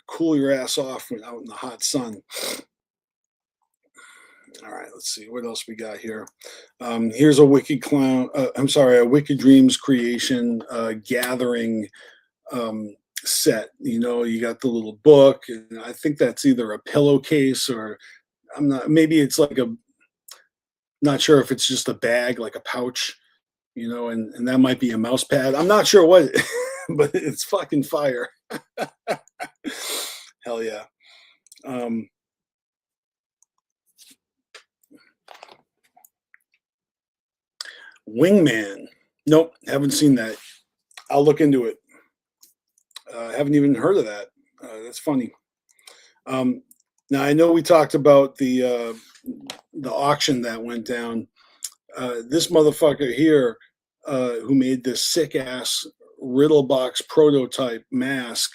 [SPEAKER 5] Cool your ass off when out in the hot sun. All right, let's see what else we got here. Here's a Wicked Clown. A Wicked Dreams creation gathering set. You know, you got the little book, and I think that's either a pillowcase or maybe it's like not sure if it's just a bag, like a pouch, you know, and that might be a mouse pad. I'm not sure what, but it's fucking fire. Hell yeah. Wingman. Nope, haven't seen that. I'll look into it. Haven't even heard of that. That's funny. Now I know we talked about the auction that went down. This motherfucker here, who made this sick ass Riddlebox prototype mask.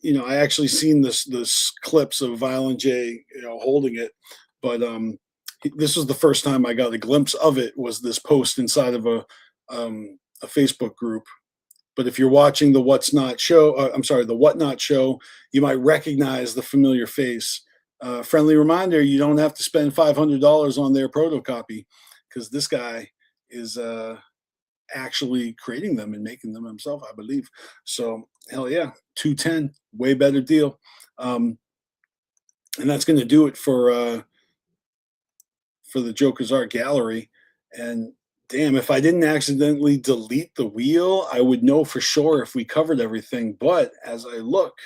[SPEAKER 5] You know, I actually seen this clips of Violent J, you know, holding it, but this was the first time I got a glimpse of it. Was this post inside of a Facebook group? But if you're watching the What's Not show, the What Not show, you might recognize the familiar face. Friendly reminder: you don't have to spend $500 on their protocopy, because this guy is actually creating them and making them himself, I believe. So hell yeah, $210, way better deal. And that's going to do it for the Joker's Art Gallery. And damn, if I didn't accidentally delete the wheel, I would know for sure if we covered everything. But as I look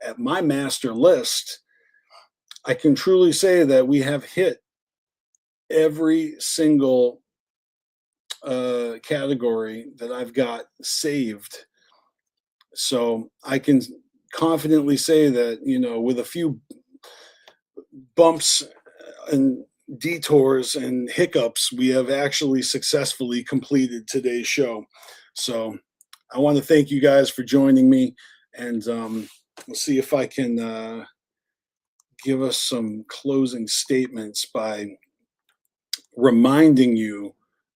[SPEAKER 5] at my master list, I can truly say that we have hit every single category that I've got saved. So I can confidently say that, you know, with a few bumps and detours and hiccups, we have actually successfully completed today's show. So I want to thank you guys for joining me, and we'll see if I can give us some closing statements by reminding you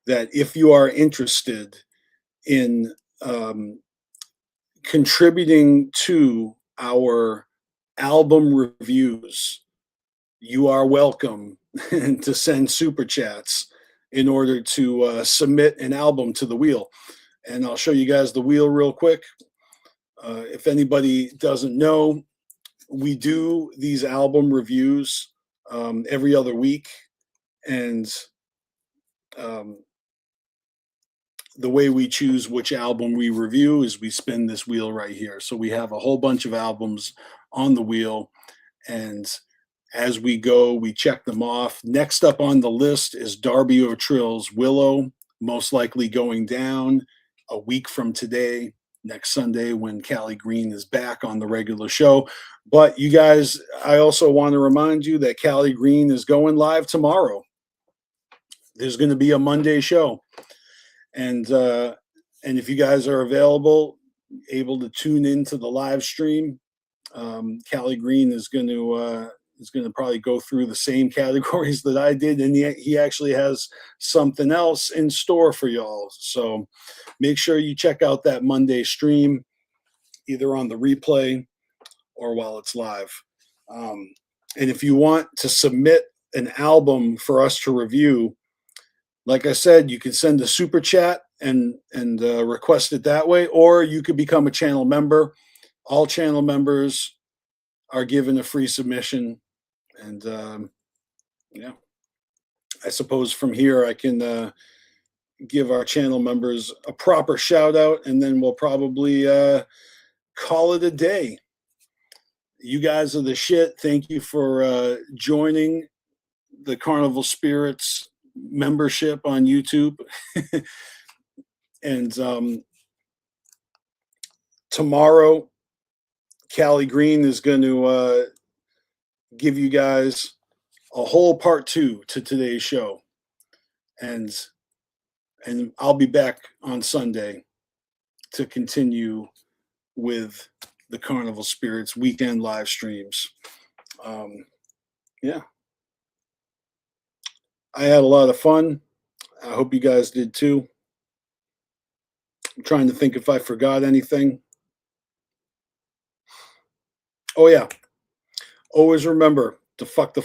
[SPEAKER 5] that if you are interested in contributing to our album reviews, you are welcome to send super chats in order to submit an album to the wheel. And I'll show you guys the wheel real quick. If anybody doesn't know, we do these album reviews every other week. And the way we choose which album we review is we spin this wheel right here. So we have a whole bunch of albums on the wheel. And as we go, we check them off. Next up on the list is Darby O'Trill's Willow, most likely going down a week from today, next Sunday, when Callie Green is back on the regular show. But you guys, I also want to remind you that Callie Green is going live tomorrow. There's going to be a Monday show. And if you guys are available, able to tune into the live stream, Callie Green is going to probably go through the same categories that I did, and he actually has something else in store for y'all. So make sure you check out that Monday stream, either on the replay or while it's live. And if you want to submit an album for us to review, like I said, you can send a super chat and request it that way, or you could become a channel member. All channel members are given a free submission. And yeah, I suppose from here I can give our channel members a proper shout out, and then we'll probably call it a day. You guys are the shit. Thank you for joining the Carnival Spirits membership on YouTube. And tomorrow, Callie Green is going to give you guys a whole part 2 to today's show. And I'll be back on Sunday to continue with the Carnival Spirits weekend live streams. Yeah. I had a lot of fun. I hope you guys did too. I'm trying to think if I forgot anything. Oh, yeah. Always remember to fuck the